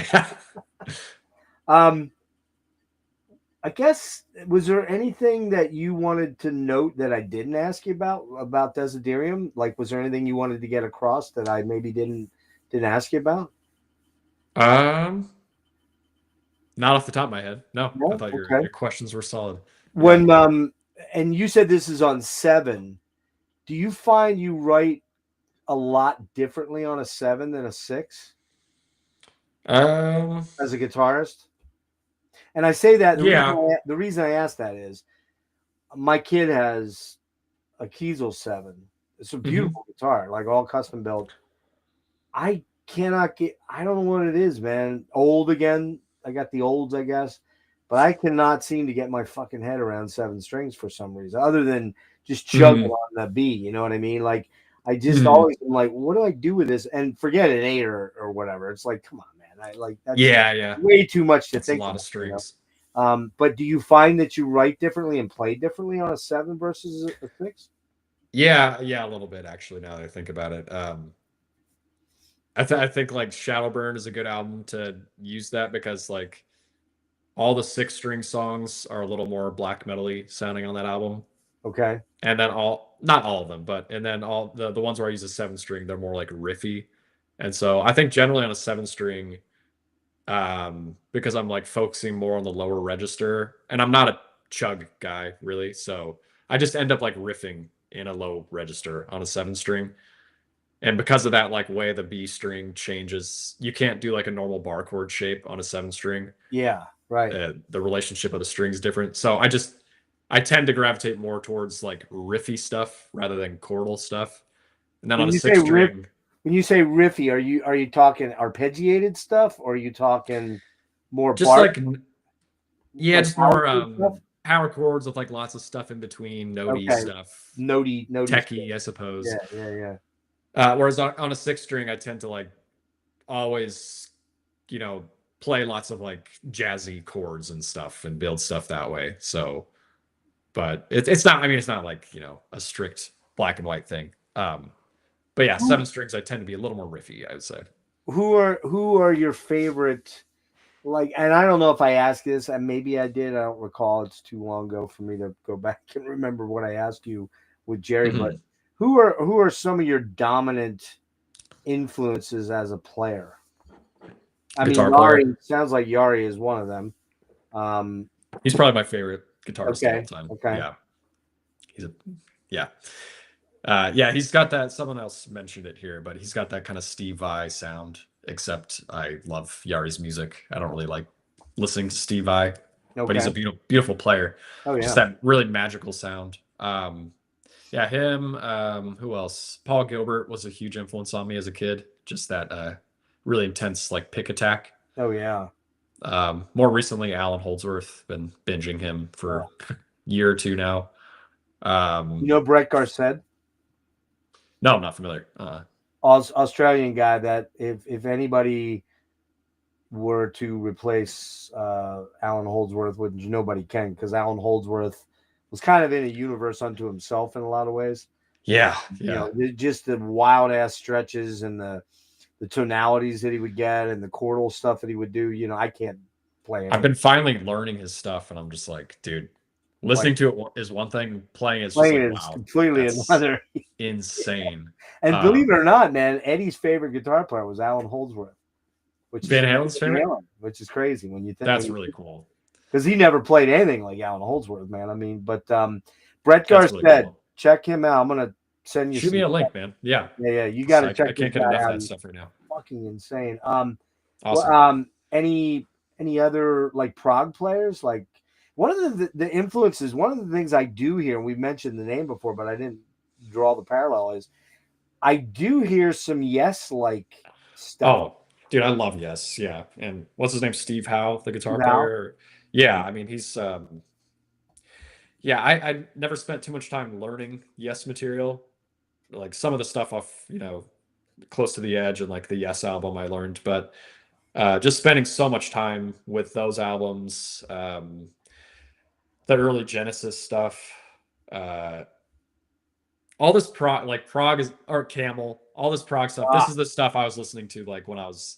I guess, was there anything that you wanted to note that I didn't ask you about Dessiderium? Like, was there anything you wanted to get across that I maybe didn't ask you about? Um, Not off the top of my head. No, I No. thought Okay. your questions were solid. Yeah. When and you said this is on 7. Do you find you write a lot differently on a 7 than a 6 Um, as a guitarist? And I say that yeah. the reason I ask that is my kid has a Kiesel 7. It's a Hmm. beautiful guitar, like all custom built. I cannot get, I don't know what it is, man. Old again. I got the olds, I guess. But I cannot seem to get my fucking head around 7 strings for some reason, other than just chugging Hmm. on the B. You know what I mean? Like, I just Hmm. always am like, what do I do with this? And forget an 8 or whatever. It's like, come on, man. I like that's Yeah, yeah. way too much to That's a think lot of about, you know? strings. But do you find that you write differently and play differently on a 7 versus a 6? Yeah, yeah, a little bit actually. Now that I think about it, I think like Shadowburn is a good album to use that because like all the 6 string songs are a little more black metal-y sounding on that album, Okay. and then not all of them, but and then all the ones where I use a 7 string, they're more like riffy, and so I think generally on a 7 string, because I'm like focusing more on the lower register, and I'm not a chug guy really, so I just end up like riffing in a low register on a 7 string. And because of that, like way the B string changes, you can't do like a normal bar chord shape on a 7 string. Yeah. Right. The relationship of the strings is different. So I tend to gravitate more towards like riffy stuff rather than chordal stuff. And then on When a you say six riff, string, when you say riffy, are you talking arpeggiated stuff, or are you talking more just bar like yeah, like just power more chord stuff? power chords with like lots of stuff in between, notey Okay, stuff, notey stuff. techie, I suppose. Yeah, yeah, yeah. Whereas on a 6 string, I tend to like always, you know, play lots of like jazzy chords and stuff and build stuff that way. So, but it's not, I mean, it's not like, a strict black and white thing. But yeah, Who 7 strings, I tend to be a little more riffy, I would say. who are your favorite? Like, and I don't know if I asked this, and maybe I did. I don't recall. It's too long ago for me to go back and remember what I asked you with Jerry. But Mhm. who are some of your dominant influences as a player? I mean, Guitar player. Yari sounds like Yari is one of them. Um, He's probably my favorite guitarist of all okay, time. okay. Yeah. He's a, yeah. Yeah, he's got that. Someone else mentioned it here, but he's got that kind of Steve Vai sound. Except I love Yari's music. I don't really like listening to Steve Vai, but he's Okay. a beautiful, beautiful player. Oh Just yeah. that really magical sound. Yeah, him. Who else? Paul Gilbert was a huge influence on me as a kid. Just that really intense like pick attack. Oh yeah. More recently, Alan Holdsworth. Been binging him for Oh. a year or two now. You Um, know Brett Garced, no, I'm not familiar. Australian guy that if anybody were to replace Alan Holdsworth, which nobody can, because Alan Holdsworth was kind of in a universe unto himself in a lot of ways. Yeah, You yeah. know, just the wild ass stretches and the tonalities that he would get and the chordal stuff that he would do. You know, I can't play I've any been finally learning his stuff, and I'm just like, dude, like listening to it is one thing. Playing it's just playing like, it is wow, completely that's another. insane. And believe it Um, or not, man, Eddie's favorite guitar player was Alan Holdsworth, which is Van Halen's favorite? which is crazy when you think That's really cool. because he never played anything like Alan Holdsworth, man. I mean, but Brett That's Garced, really cool. check him out. I'm gonna send you Shoot me some. a link, man. Yeah, Yeah, yeah, you got 'cause to I check this can't get guy enough of out. that He's stuff right now. fucking insane. Well, Awesome. any other like prog players? Like one of the influences, one of the things I do hear, and we've mentioned the name before, but I didn't draw the parallel, is I do hear some Yes like stuff. Oh, dude, I love Yes. Yeah, and what's his name? Steve Howe, the guitar Now, player. Yeah, I mean he's yeah. I never spent too much time learning Yes material. Like some of the stuff off, Close to the Edge and like the Yes album I learned, but just spending so much time with those albums, the early Genesis stuff, uh, all this prog, like prog is or Camel, all this prog stuff. This ah, is the stuff I was listening to like when I was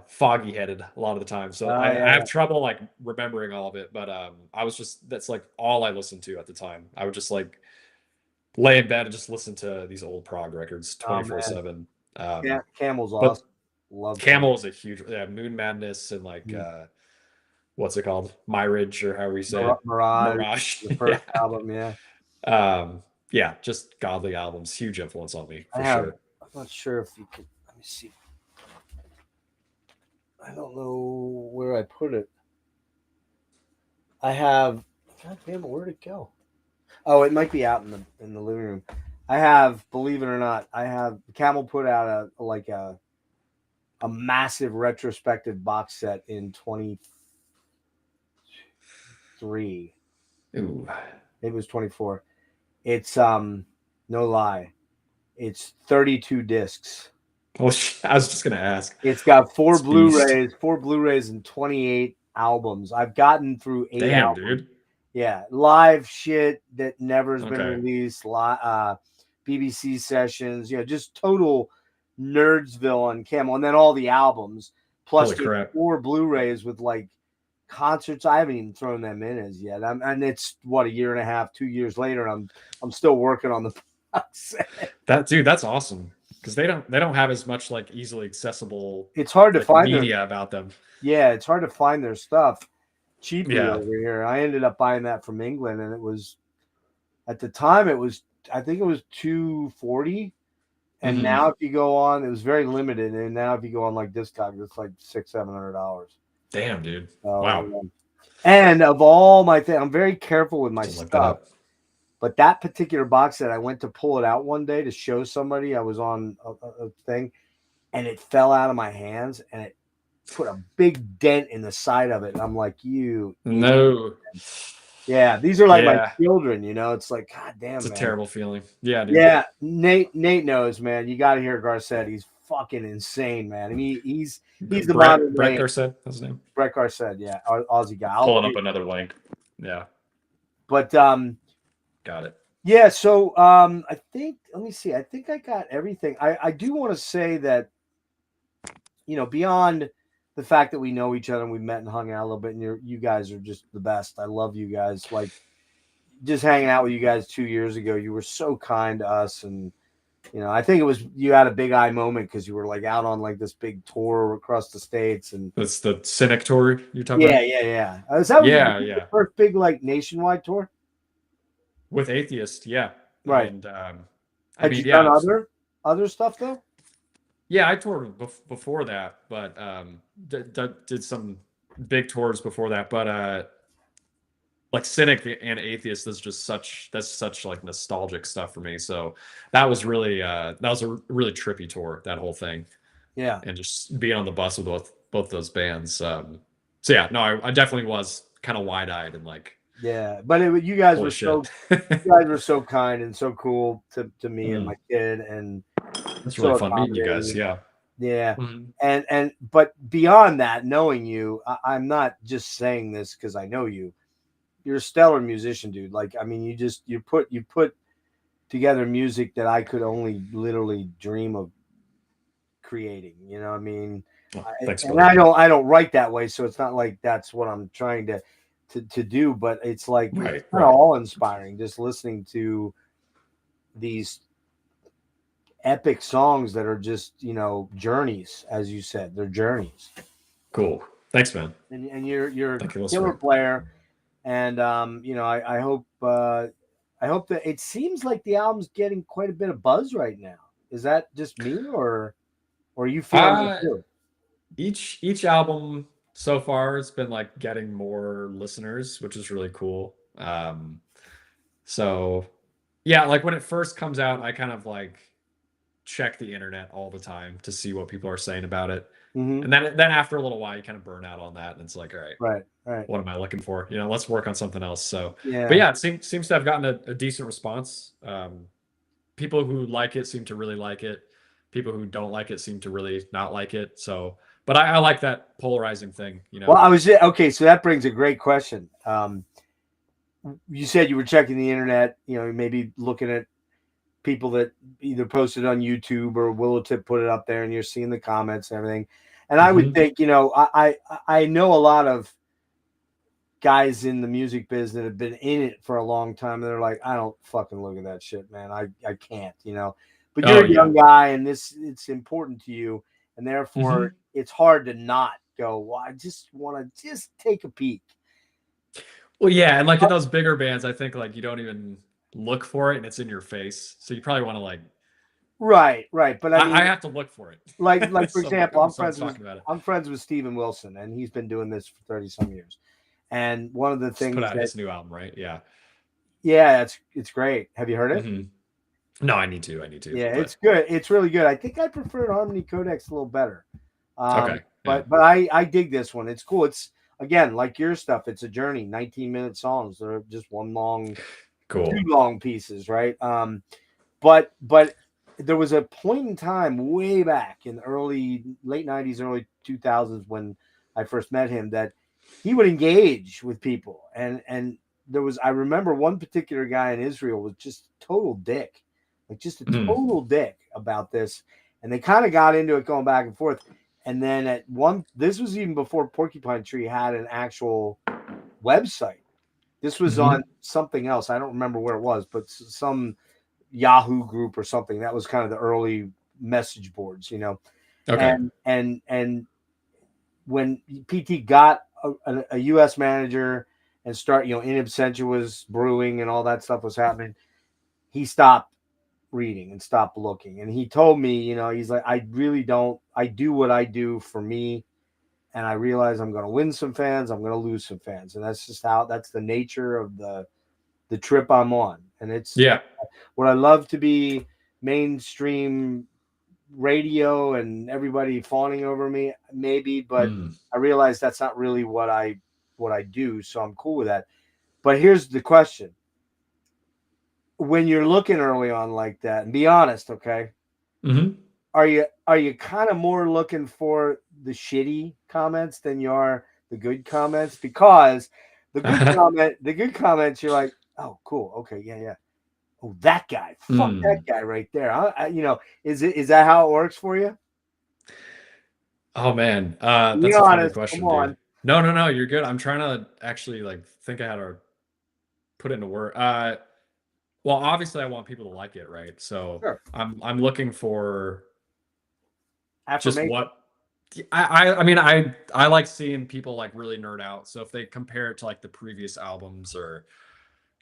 foggy headed a lot of the time. So I Yeah, have trouble like remembering all of it. But that's like all I listened to at the time. I would just like lay in bed and just listen to these old prog records oh man, 24/7. Camel's But awesome. Love Camel is a huge Moon Madness and like Camel. what's it called? Mirage or however you say it. Mirage, Mirage. the Yeah. first album, yeah. Yeah, just godly albums. Huge influence on me for I have. sure. I'm not sure if you could. Let me see. I don't know where I put it. I have. God damn it! Where'd it go? Oh, it might be out in the living room. I have. Believe it or not, I have. Camel put out a massive retrospective box set in 23. Ooh. Maybe it was 24. It's no lie. It's 32 discs. Well, I was just gonna ask. It's got four It's beast. Blu-rays, and 28 albums. I've gotten through 8 Damn, albums. dude. Yeah, live shit that never has been Okay. released. BBC sessions. Just total nerdsville on Camel, and then all the albums. Plus, Holy crap. 4 Blu-rays with like concerts. I haven't even thrown them in as yet. And it's what, a year and a half, 2 years later, and I'm still working on the box set. That's awesome. Because they don't have as much like easily accessible. It's hard to find media about them. Yeah, it's hard to find their stuff cheaply Yeah. over here. I ended up buying that from England, and it was at the time I think it was $240, and now if you go on, it was very limited, and now if you go on like Discogs, it's like $600-700. Damn, dude. So, Wow. And of all my things, I'm very careful with my Just look stuff. that up. But that particular box set, I went to pull it out one day to show somebody. I was on a thing, and it fell out of my hands, and it put a big dent in the side of it. And I'm like, no. Yeah, these are like my children, It's like, God damn, it's a man. terrible feeling. Yeah, dude. Yeah, Nate knows, man. You got to hear Garcet. He's fucking insane, man. I mean, he's the Brett Garcet, that's his name. Brett Garcet, yeah, Aussie guy. Pulling up another link. Yeah. But got it. Yeah, so I think, let me see. I think I got everything. I do want to say that, beyond the fact that we know each other and we met and hung out a little bit, and you guys are just the best. I love you guys. Like, just hanging out with you guys 2 years ago, you were so kind to us, and I think you had a big eye moment because you were like out on like this big tour across the states, and that's the Cynic tour you're talking about. Yeah. Is that the first big like nationwide tour with Atheist? Yeah, right. And had you done other stuff though? Yeah, I toured before that, but did some big tours before that. But like Cynic and Atheist is just such like nostalgic stuff for me. So that was really a really trippy tour, that whole thing. Yeah, and just being on the bus with both those bands. So yeah, no, I definitely was kind of wide eyed and like. Yeah, but you guys were so kind and so cool to me and my kid, and it's really fun meeting you guys. Yeah. And but beyond that, knowing you, I'm not just saying this because I know you. You're a stellar musician, dude. Like, I mean, you put together music that I could only literally dream of creating. You know what I mean? Thanks, and I don't write that way, so it's not like that's what I'm trying to do, but it's like it's kind of awe-inspiring just listening to these epic songs that are just journeys, as you said. They're journeys. Cool. Thanks, man. And you're a killer player, and I hope that it seems like the album's getting quite a bit of buzz right now. Is that just me, or are you feeling it too? Each album so far it's been like getting more listeners, which is really cool. So yeah, like when it first comes out, I kind of like check the internet all the time to see what people are saying about it. And then after a little while you kind of burn out on that, and it's like, all right, what am I looking for? Let's work on something else. So but yeah, it seems to have gotten a decent response. People who like it seem to really like it. People who don't like it seem to really not like it. So but I like that polarizing thing, Well, okay, so that brings a great question. You said you were checking the internet, maybe looking at people that either posted on YouTube or Willowtip put it up there, and you're seeing the comments and everything. And I would think, I know a lot of guys in the music biz that have been in it for a long time. And they're like, I don't fucking look at that shit, man. I can't, but you're a young guy and it's important to you. And therefore it's hard to not go, well, I just want to just take a peek. Well, yeah. And like in those bigger bands, I think like you don't even look for it and it's in your face. So you probably want to like, right. But I mean, I have to look for it. Like for example, I'm friends with Steven Wilson, and he's been doing this for 30 some years. And one of the things put out his new album, right? Yeah. Yeah, it's great. Have you heard it? No, I need to. Yeah, but it's good. It's really good. I think I prefer Harmony Codex a little better. Okay. But I dig this one. It's cool. It's again like your stuff. It's a journey. 19-minute songs. They're just one long, cool, 2 long pieces, right? But there was a point in time way back in the late 90s, early 2000s when I first met him that he would engage with people. And I remember one particular guy in Israel was just total dick, like just a total dick about this. And they kind of got into it going back and forth. And then this was even before Porcupine Tree had an actual website. This was on something else. I don't remember where it was, but some Yahoo group or something. That was kind of the early message boards, Okay. And when PT got a U.S. manager and In Absentia was brewing and all that stuff was happening, he stopped reading and stopped looking. And he told me, he's like, I do what I do for me. And I realize I'm going to win some fans. I'm going to lose some fans. And that's the nature of the trip I'm on. And it's what I love to be mainstream radio and everybody fawning over me, maybe, but I realize that's not really what I do. So I'm cool with that. But here's the question. When you're looking early on like that, and be honest, okay? Are you kind of more looking for the shitty comments than you are the good comments? Because the good comments, you're like, oh, cool. Okay. Yeah. Oh, that guy. Fuck that guy right there. Is that how it works for you? Oh man. That's a funny question, dude. No, you're good. I'm trying to actually think I had to put it into word. Well, obviously I want people to like it, right? So sure. I'm looking for just what I mean, I like seeing people really nerd out. So if they compare it to the previous albums or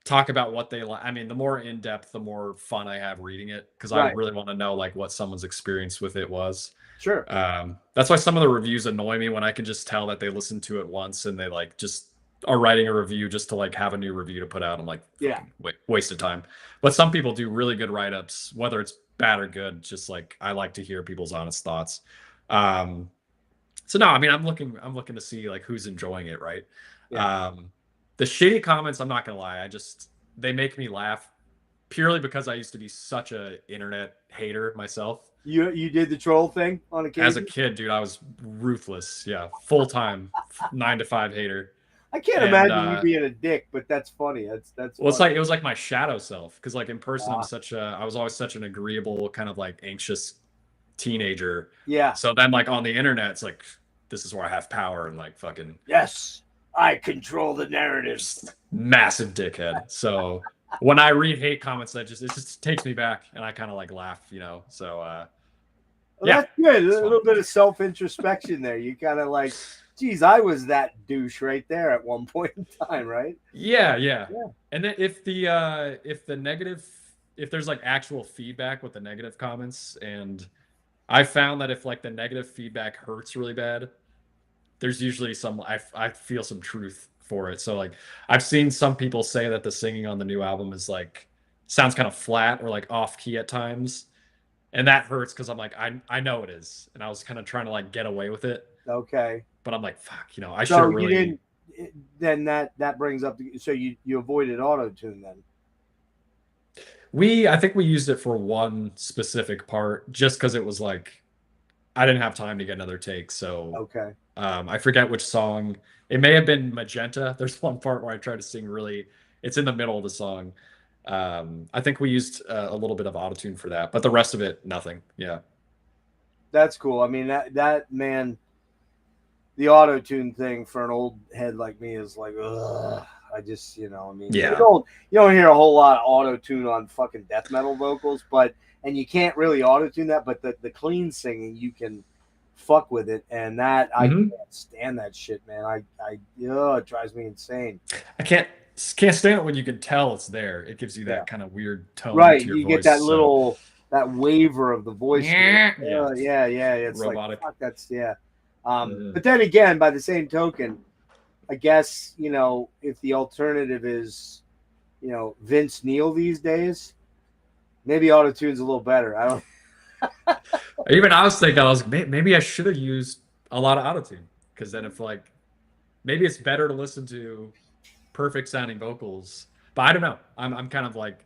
talk about what they like, I mean, the more in depth, the more fun I have reading it because I really want to know what someone's experience with it was. Sure. That's why some of the reviews annoy me when I can just tell that they listened to it once and they just are writing a review just to have a new review to put out. I'm like, yeah, waste of time. But some people do really good write-ups, whether it's bad or good. Just I like to hear people's honest thoughts. So no, I mean, I'm looking to see who's enjoying it, right? Yeah. The shitty comments, I'm not gonna lie, they make me laugh purely because I used to be such a internet hater myself. You did the troll thing on occasion? As a kid, dude, I was ruthless. Yeah, full-time 9 to 5 hater. I can't imagine you being a dick, but that's funny. That's well, funny. It was my shadow self because in person I was always such an agreeable kind of anxious teenager. Yeah. So then on the internet, it's this is where I have power and fucking yes, I control the narratives. Massive dickhead. So when I read hate comments, it just takes me back and I kind of laugh, So well, yeah, that's good. A little bit of self-introspection there. You kind of geez, I was that douche right there at one point in time, right? Yeah. And then if the negative, if there's actual feedback with the negative comments, and I found that if the negative feedback hurts really bad, there's usually I feel some truth for it. So I've seen some people say that the singing on the new album is sounds kind of flat or off key at times. And that hurts because I'm I know it is. And I was kind of trying to get away with it. Okay. But I'm fuck, I should have really. You didn't, then that brings up, so you avoided auto-tune then? I think we used it for one specific part just because it was I didn't have time to get another take. So, okay. I forget which song. It may have been Magenta. There's one part where I tried to sing it's in the middle of the song. I think we used a little bit of autotune for that, but the rest of it, nothing. Yeah. That's cool. I mean, that man, the auto tune thing for an old head like me is like, ugh. I just, I mean, Yeah. you don't hear a whole lot of auto tune on fucking death metal vocals, and you can't really auto tune that, but the clean singing you can fuck with it, and that I can't stand that shit, man. It drives me insane. I can't stand it when you can tell it's there. It gives you that kind of weird tone right. to your You voice. Get that little that waver of the voice. Yeah. It's robotic. Like fuck, that's But then again, by the same token, I guess, if the alternative is, Vince Neil these days, maybe auto-tune's a little better. I don't. Even I was thinking, maybe I should have used a lot of auto-tune, because then if maybe it's better to listen to perfect sounding vocals. But I don't know. I'm kind of like,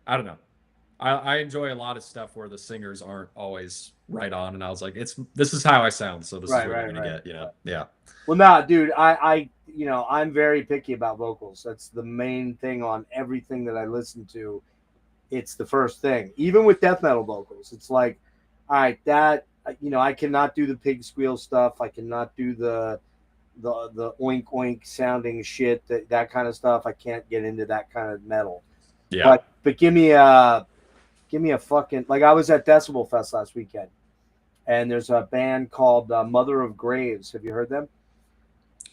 I don't know. I enjoy a lot of stuff where the singers aren't always right on, and I was like, this is how I sound, so this is what you're gonna get. Yeah. Well, nah, dude, I'm very picky about vocals. That's the main thing on everything that I listen to. It's the first thing, even with death metal vocals. It's like, all right, that I cannot do the pig squeal stuff. I cannot do the oink oink sounding shit, that kind of stuff. I can't get into that kind of metal. Yeah. But give me a fucking, like, I was at Decibel Fest last weekend, and there's a band called Mother of Graves. Have you heard them?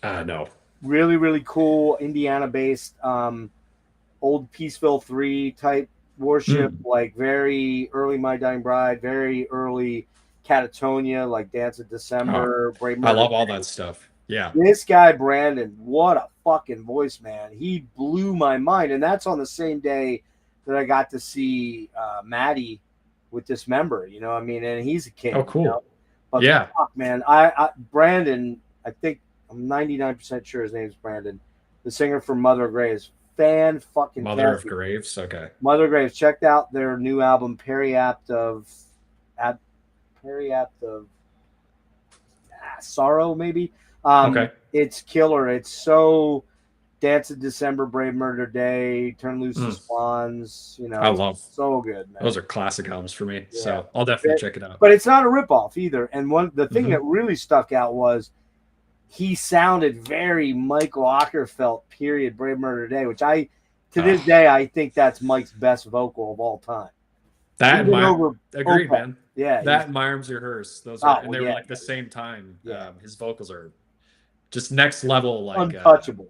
No. Really, really cool Indiana-based, old Peaceville 3 type worship, like very early My Dying Bride, very early Catatonia, like Dance of December. I love all that stuff. Yeah. This guy, Brandon, what a fucking voice, man. He blew my mind. And that's on the same day that I got to see Maddie with Dismember, I mean, and he's a king. Oh, cool. But yeah. Fuck, man. Brandon, I think I'm 99% sure his name is Brandon, the singer from Mother of Graves. Fucking Mother of Graves. Okay. Mother of Graves. Checked out their new album, Periapt of Sorrow, maybe. Okay. It's killer. It's so Dance of December, Brave Murder Day, Turn Loose the Swans. I love. So good, man. Those are classic albums for me. Yeah. So I'll definitely check it out. But it's not a ripoff either. And the thing that really stuck out was he sounded very Michael Ockerfeldt, period, Brave Murder Day, which to this day, I think that's Mike's best vocal of all time. That agreed, man. Yeah. That and My Arms Your Hearse. Those are, and they were like the same time. Yeah. His vocals are just next level, like untouchable.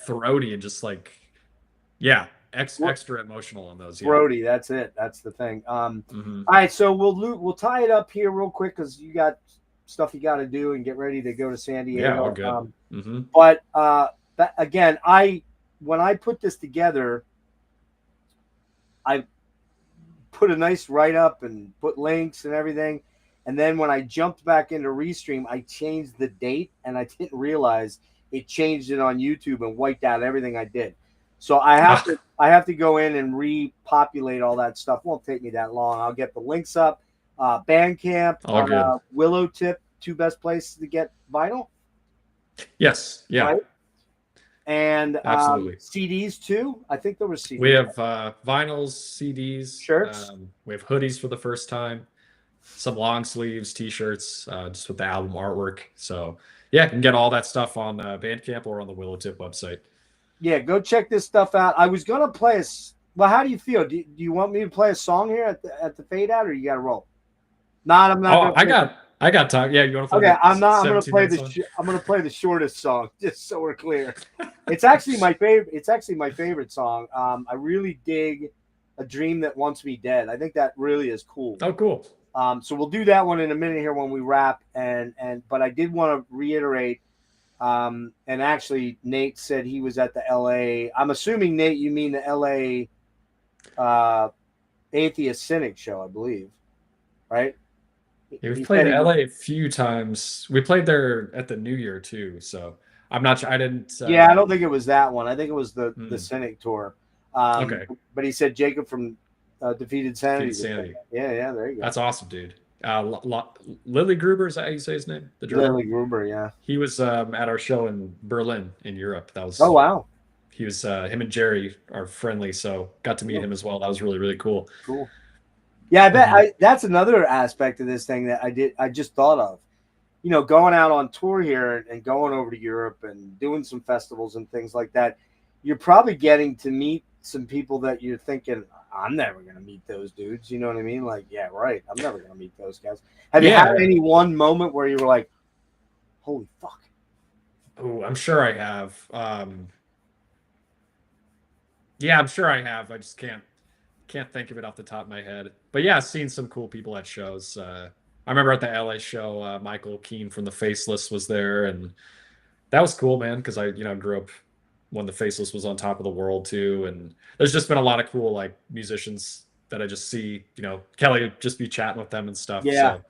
Throaty and just like, extra emotional on those. Throaty, that's it. That's the thing. All right, so we'll tie it up here real quick because you got stuff you got to do and get ready to go to San Diego. Yeah, all good. But again, when I put this together, I put a nice write-up and put links and everything. And then when I jumped back into Restream, I changed the date, and I didn't realize it changed it on YouTube and wiped out everything I did. So I have to go in and repopulate all that stuff. Won't take me that long. I'll get the links up. Bandcamp, Willow Tip, two best places to get vinyl. Yes. Yeah. Right? And absolutely. CDs too. I think there were CDs. We have vinyls, CDs, shirts. We have hoodies for the first time, some long sleeves, T-shirts, just with the album artwork. So yeah, you can get all that stuff on Bandcamp or on the Willow Tip website. Yeah, go check this stuff out. I was gonna play how do you feel? Do you want me to play a song here at the fade out, or you got to roll? I'm not. I got time. Yeah, you want to play? Okay, I'm gonna play I'm gonna play the shortest song, just so we're clear. It's actually my favorite. It's actually my favorite song. I really dig "A Dream That Wants Me Dead." I think that really is cool. Oh, cool. So we'll do that one in a minute here when we wrap. But I did want to reiterate. And actually, Nate said he was at the LA. I'm assuming, Nate, you mean the LA Atheist Cynic show, I believe, right? Yeah, we've played LA a few times. We played there at the New Year too. So I'm not sure. I didn't. I don't think it was that one. I think it was the Cynic tour. Okay. But he said Jacob from Defeated Sanity. Yeah, there you go. That's awesome, dude. Lily Gruber, is that how you say his name? The drummer? Lily Gruber, yeah. He was at our show in Berlin in Europe. That was. Oh wow. He was him and Jerry are friendly, so got to meet him as well. That was really, really cool. Cool. Yeah, I bet that's another aspect of this thing that I just thought of. going out on tour here and going over to Europe and doing some festivals and things like that, you're probably getting to meet some people that you're thinking, I'm never going to meet those dudes. You know what I mean? Like, yeah, right. I'm never going to meet those guys. Have you had any one moment where you were like, holy fuck? Oh, I'm sure I have. Yeah, I'm sure I have. I just can't think of it off the top of my head. But yeah, I've seen some cool people at shows. I remember at the LA show, Michael Keane from the Faceless was there, and that was cool, man, because I grew up when the Faceless was on top of the world too, and there's just been a lot of cool like musicians that I just see. Kelly would just be chatting with them and stuff. Yeah. So,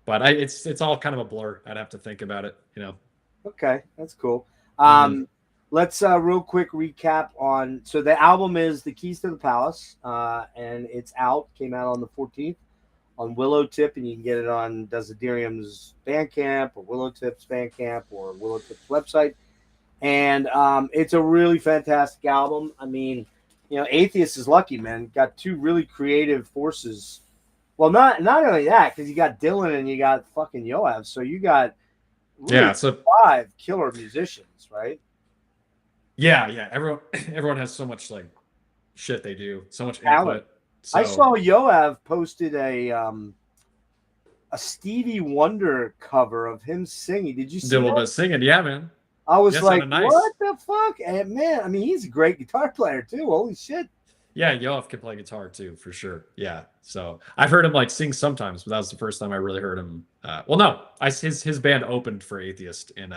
but it's all kind of a blur. I'd have to think about it. Okay, that's cool. Mhm. Let's real quick recap on. So the album is The Keys to the Palace, and it's out. Came out on the 14th on Willow Tip, and you can get it on Dessiderium's Bandcamp or Willow Tip's Bandcamp or Willow Tip's website. And it's a really fantastic album. I mean, Atheist is lucky, man. Got two really creative forces. Well, not only that, because you got Dylan and you got fucking Yoav. So you got really So 5 killer musicians, right? yeah. Everyone has so much like shit they do, so much Talent. input. So I saw Yoav posted a Stevie Wonder cover of him singing. Did you see did a little that? bit of singing, yeah, man. I was Yeah, like, sounded nice. what the fuck? And man, I mean, he's a great guitar player too. Holy shit. Yeah, Yoav can play guitar too, for sure. Yeah. So I've heard him like sing sometimes, but that was the first time I really heard him. Well, no, his band opened for Atheist in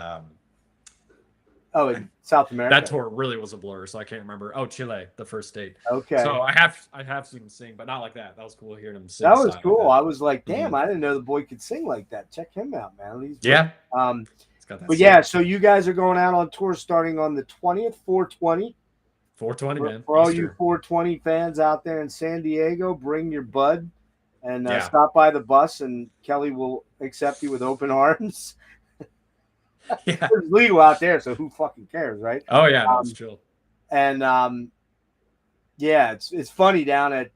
in South America. That tour really was a blur, so I can't remember. Oh, Chile, the first date. Okay. So I have seen him sing, but not like that. That was cool hearing him sing. That was cool. Like I was like, damn, I didn't know the boy could sing like that. Check him out, man. Yeah. But yeah, so you guys are going out on tour starting on the 20th, 420. 420, man. For all you 420 fans out there in San Diego, bring your bud and stop by the bus, and Kelly will accept you with open arms. Yeah. It's legal out there, so who fucking cares, right? Oh yeah, that's chill. And yeah, it's funny down at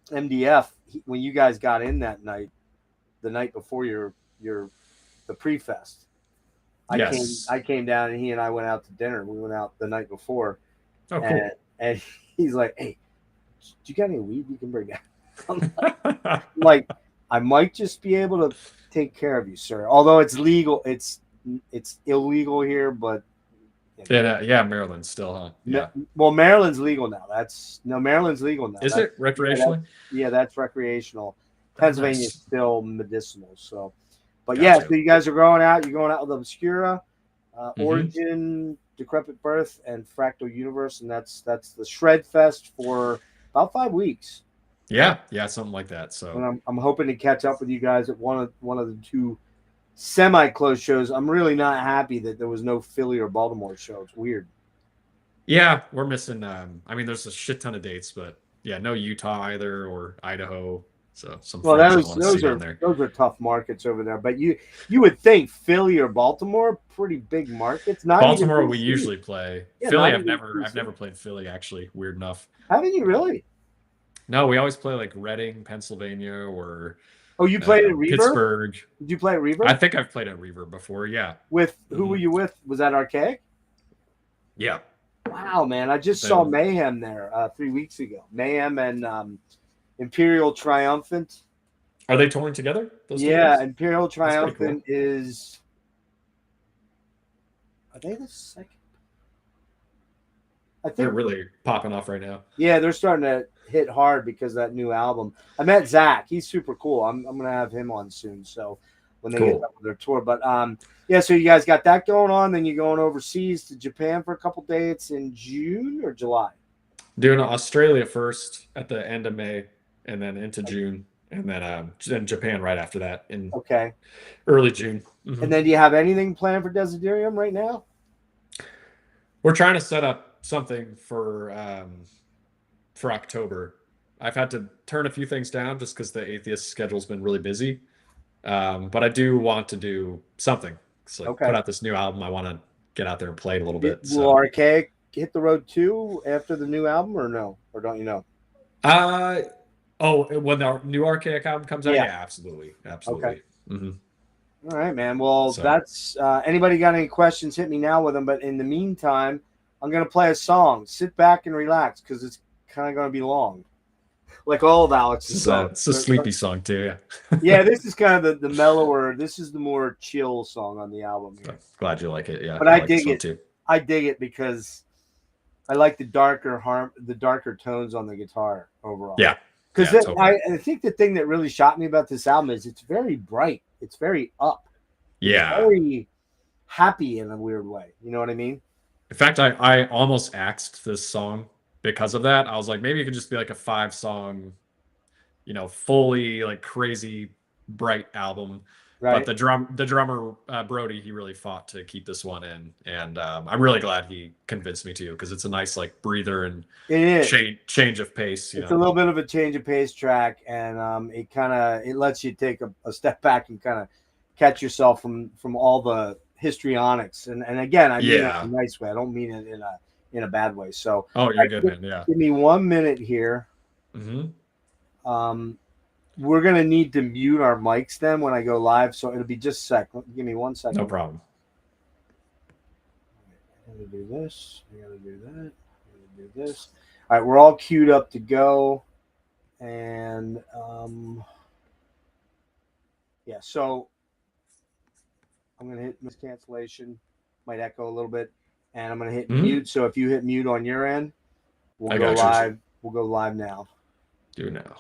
MDF when you guys got in that night, the night before the pre-fest. I came down and he and I went out to dinner. We went out the night before. Oh, cool. And he's like, "Hey, do you got any weed you can bring down?" I'm like, I might just be able to take care of you, sir. Although it's legal, it's illegal here, but yeah, Maryland's still, huh? Yeah. Well, Maryland's legal now. Maryland's legal now. Is it recreationally? Yeah, that's recreational. Pennsylvania's still medicinal. So, but Gotcha. yeah, so you guys are going out. You're going out with Obscura, Origin, Decrepit Birth, and Fractal Universe, and that's the Shred Fest for about 5 weeks. Yeah, something like that. So and I'm hoping to catch up with you guys at one of the 2 semi-closed shows. I'm really not happy that there was no Philly or Baltimore show. It's weird. Yeah, we're missing. I mean, there's a shit ton of dates, but yeah, no Utah either or Idaho. So those are tough markets over there. But you would think Philly or Baltimore, pretty big markets. Not Baltimore, we usually play. Yeah, Philly, I've never played Philly actually. Weird enough. Haven't you really? No, we always play like Reading, Pennsylvania, or you played at Reverb? Pittsburgh. Did you play at Reverb? I think I've played at Reverb before. Yeah. With who were you with? Was that Archaic? Yeah. Wow, man! I just saw Mayhem there 3 weeks ago. Mayhem and Imperial Triumphant. Are they touring together? Imperial Triumphant is. Are they the second? I think they're really popping off right now. Yeah, they're starting to hit hard because of that new album. I met Zach. He's super cool. I'm gonna have him on soon. So when they get up with their tour, but so you guys got that going on. Then you're going overseas to Japan for a couple dates in June or July. Doing Australia first at the end of May, and then into June, and then Japan right after that in early June. Mm-hmm. And then do you have anything planned for Dessiderium right now? We're trying to set up something for October. I've had to turn a few things down just because the Atheist schedule's been really busy. But I do want to do something. So put out this new album. I want to get out there and play it a little bit. Will Archaic hit the road too after the new album, or no? Or don't you know? When the new Archaic album comes out, yeah absolutely. Okay. Mm-hmm. All right, man. Well, So that's anybody got any questions? Hit me now with them. But in the meantime, I'm gonna play a song. Sit back and relax because it's kind of gonna be long, like all of Alex's songs. it's a sleepy song too. Yeah, this is kind of the mellower. This is the more chill song on the album here. Glad you like it. Yeah, But I I like this dig one it. too. I dig it because I like the darker tones on the guitar overall. Yeah, because yeah, totally. I think the thing that really shocked me about this album is it's very bright. It's very up. Yeah. It's very happy in a weird way. You know what I mean? In fact, I almost axed this song because of that. I was like, maybe it could just be like a 5-song, fully like crazy bright album. But Right. the drummer Brody, he really fought to keep this one in, and I'm really glad he convinced me to, because it's a nice like breather and It is. change of pace. It's a little bit of a change of pace track, and it lets you take a step back and kind of catch yourself from all the histrionics. And again, I mean it in a nice way. I don't mean it in a bad way. So you're good, man. Yeah. Give me 1 minute here. Mm-hmm. We're gonna need to mute our mics then when I go live, so it'll be just a sec. Give me 1 second. No problem. I'm gonna do this. I'm gonna do that. I'm gonna do this. All right, we're all queued up to go, and yeah. So I'm gonna hit miss cancellation. Might echo a little bit, and I'm gonna hit mute. So if you hit mute on your end, we'll go live. We'll go live now. Do now.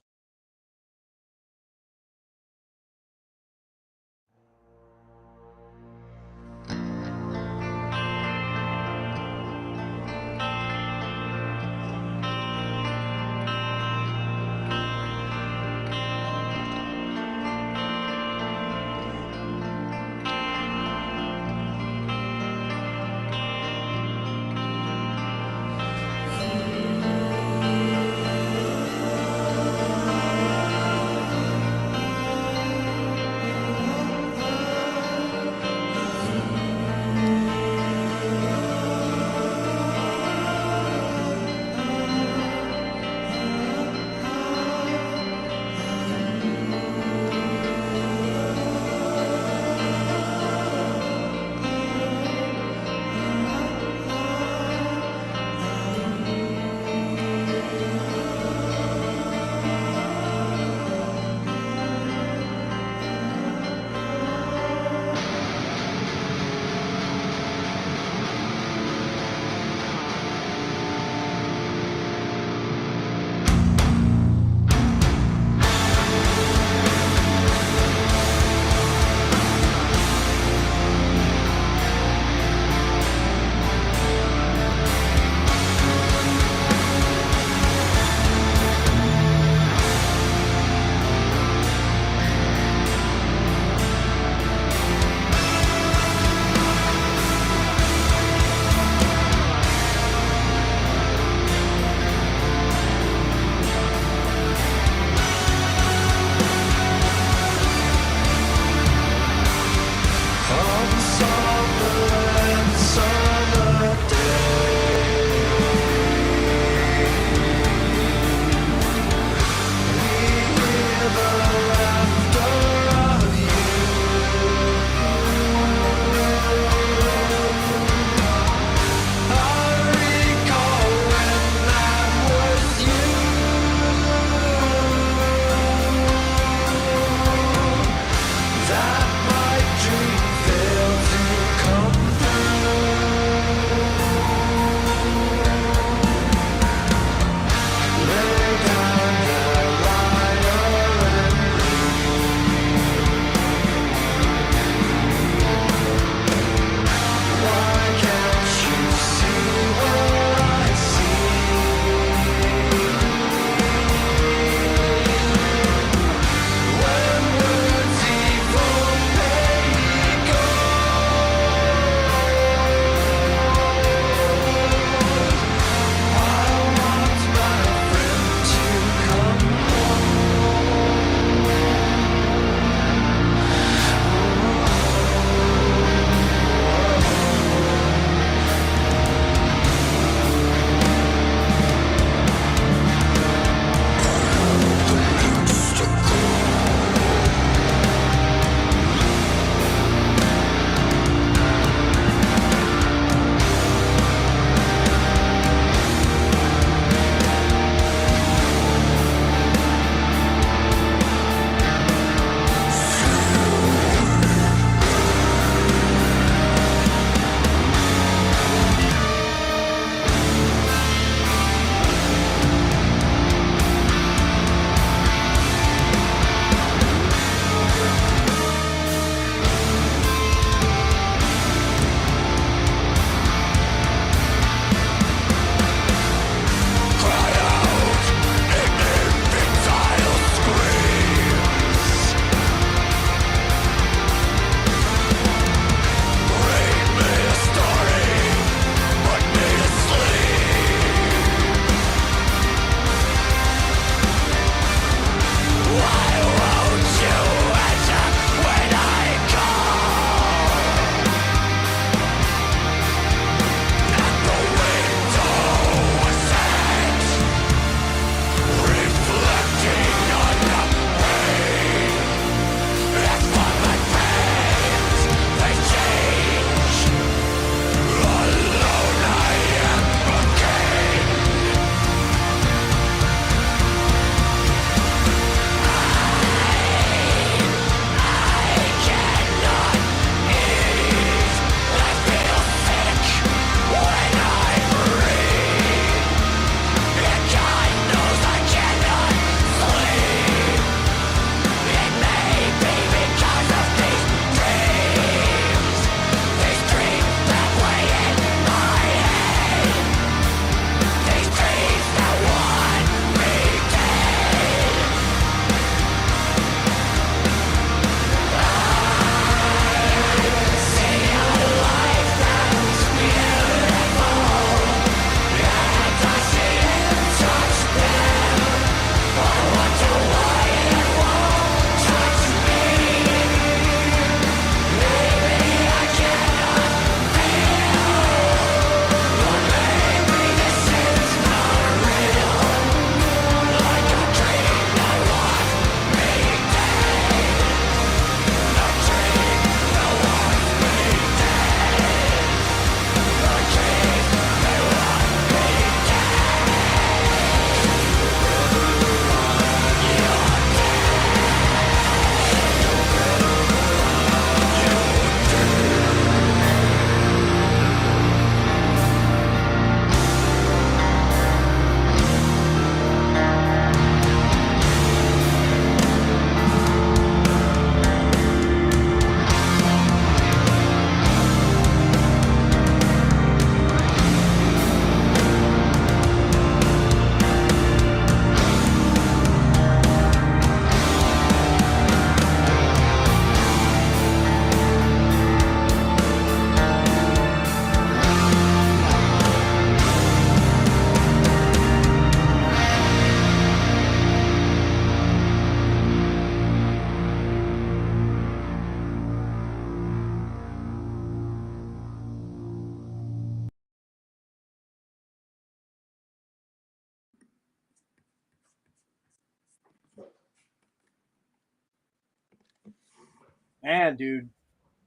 Man, dude,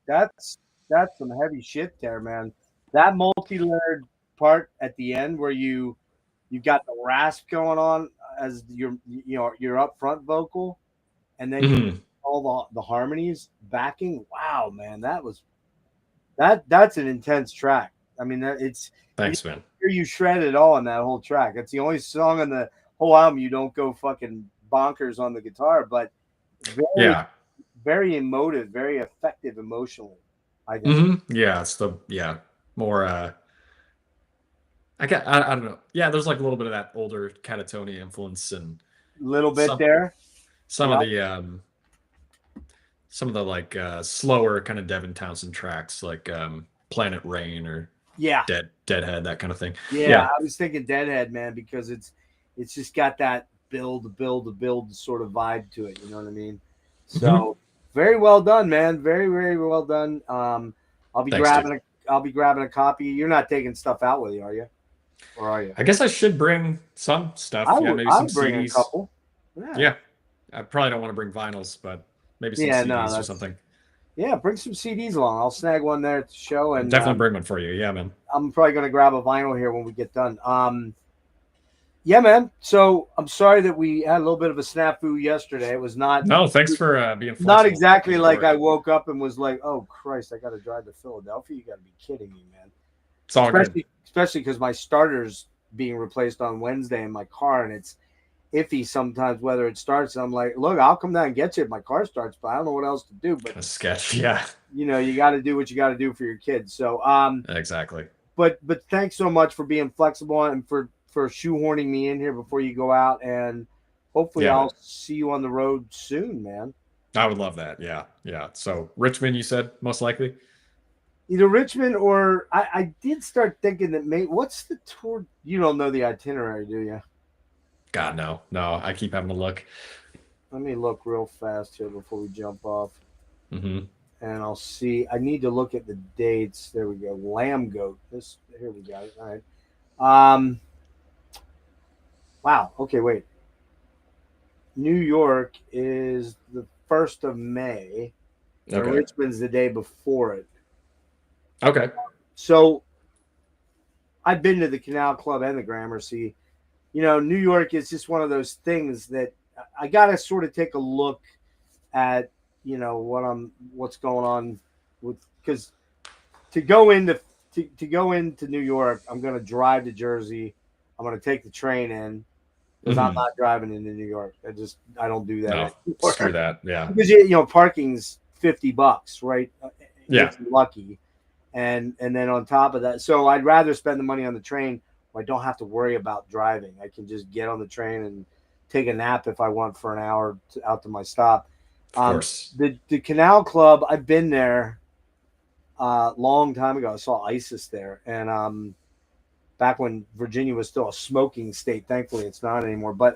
that's that's some heavy shit there, man. That multi-layered part at the end where you got the rasp going on as your upfront vocal, and then you Mhm. all the harmonies backing. Wow, man, that's an intense track. I mean, you Thanks, man. hear you shred it all on that whole track. It's the only song on the whole album you don't go fucking bonkers on the guitar, but very Yeah. very emotive, very effective emotionally. I think Yeah, it's the more I don't know. Yeah, there's like a little bit of that older Catatonia influence and a little bit some there. some of Yep. the some of the like slower kind of Devin Townsend tracks like Planet Rain or Yeah. Deadhead, that kind of thing. Yeah, Yeah. I was thinking Deadhead, man, because it's just got that build sort of vibe to it. You know what I mean? hmm So very well done, man. Very very well done. I'll be Thanks, dude. grabbing a copy. You're not taking stuff out with you, are you? Or are you? I guess I should bring some stuff. Yeah, maybe I some would bring a CDs. couple. Yeah. Yeah. I probably don't want to bring vinyls, but maybe some Yeah. No, CDs or that's something. yeah. Bring some CDs along. I'll snag one there at the show, I'll and definitely bring one for you. Yeah, man. I'm probably gonna grab a vinyl here when we get done. Yeah, man. So I'm sorry that we had a little bit of a snafu yesterday. It was No, thanks for being not flexible and exactly making it like I work. woke up and was like, "Oh Christ, I got to drive to Philadelphia." You got to be kidding me, man. It's all good. Especially because my starter's being replaced on Wednesday in my car, and it's iffy sometimes whether it starts. And I'm like, "Look, I'll come down and get you if my car starts, but I don't know what else to do." But Kind of sketch. Yeah, you got to do what you got to do for your kids. So, exactly. but thanks so much for being flexible and for shoehorning me in here before you go out, and hopefully Yeah, I'll man. see you on the road soon, man. I would love that. Yeah, yeah. So Richmond, you said most likely. Either Richmond or I did start thinking that what's the tour? You don't know the itinerary, do you? God, no, no. I keep having to look. Let me look real fast here before we jump off, hmm and I'll see. I need to look at the dates. There we go. Lamb Goat. This here we got it. All right. Wow. Okay, wait. New York is the 1st of May, and Okay. Richmond's the day before it. Okay. So I've been to the Canal Club and the Gramercy. New York is just one of those things that I got to sort of take a look at, what's going on with, because to go into to go into New York, I'm going to drive to Jersey. I'm going to take the train in because I'm hmm not driving into New York. I don't do that No, screw anymore. that. Yeah. Because parking's $50, right? Yeah. If you're lucky, and then on top of that, so I'd rather spend the money on the train where I don't have to worry about driving. I can just get on the train and take a nap if I want for an hour out to my stop. Of course. The Canal Club, I've been there a long time ago. I saw ISIS there, and back when Virginia was still a smoking state. Thankfully, it's not anymore. But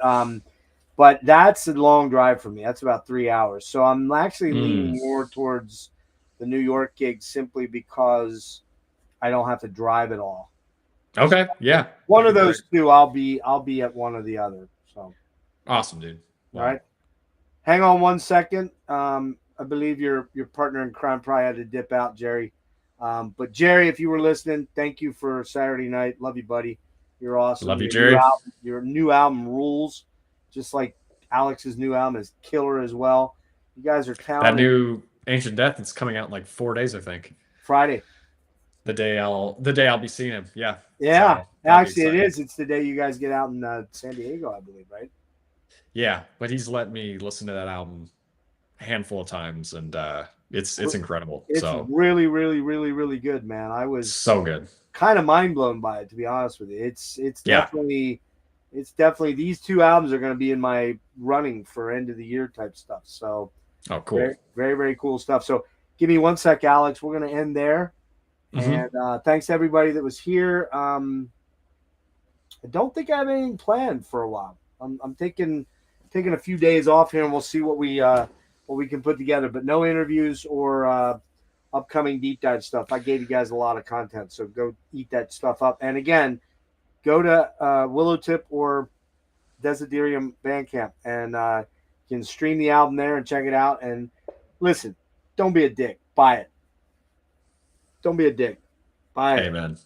that's a long drive for me. That's about 3 hours. So I'm actually Mm. leaning more towards the New York gig simply because I don't have to drive at all. Okay. Yeah. One That'd of be great. those two, I'll be at one or the other. So, Awesome, dude. all right. Well, Hang on 1 second. I believe your partner in crime probably had to dip out, Jerry. But Jerry, if you were listening, thank you for Saturday night. Love you, buddy. You're awesome. love you, Jerry. Your new album rules, just like Alex's new album is killer as well. You guys are That talented. new Ancient Death is coming out in like 4 days, I think. Friday. The day I'll be seeing him. Yeah. Yeah, So that'll be actually, it exciting. is. It's the day you guys get out in San Diego, I believe, right? Yeah, but he's let me listen to that album a handful of times, and it's incredible. It's So really, really, really, really good, man. I was so good. kind of mind blown by it, to be honest with you. Yeah. It's definitely these two albums are going to be in my running for end of the year type stuff. So Oh, cool. very, very, very cool stuff. So give me 1 sec, Alex. We're going to end there. hmm And thanks to everybody that was here. I don't think I have anything planned for a while. I'm taking a few days off here, and we'll see what we can put together. But no interviews or upcoming deep dive stuff. I gave you guys a lot of content, so go eat that stuff up. And again, go to Willowtip or Dessiderium Bandcamp, and you can stream the album there and check it out. And listen, don't be a dick. Buy it. Don't be a dick. Buy it. Amen.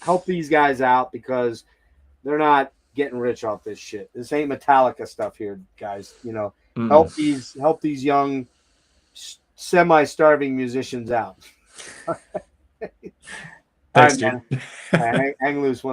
Help these guys out because they're not getting rich off this shit. This ain't Metallica stuff here, guys. You know, help these young, semi-starving musicians out. Thanks, All right, dude. man. Hang loose one.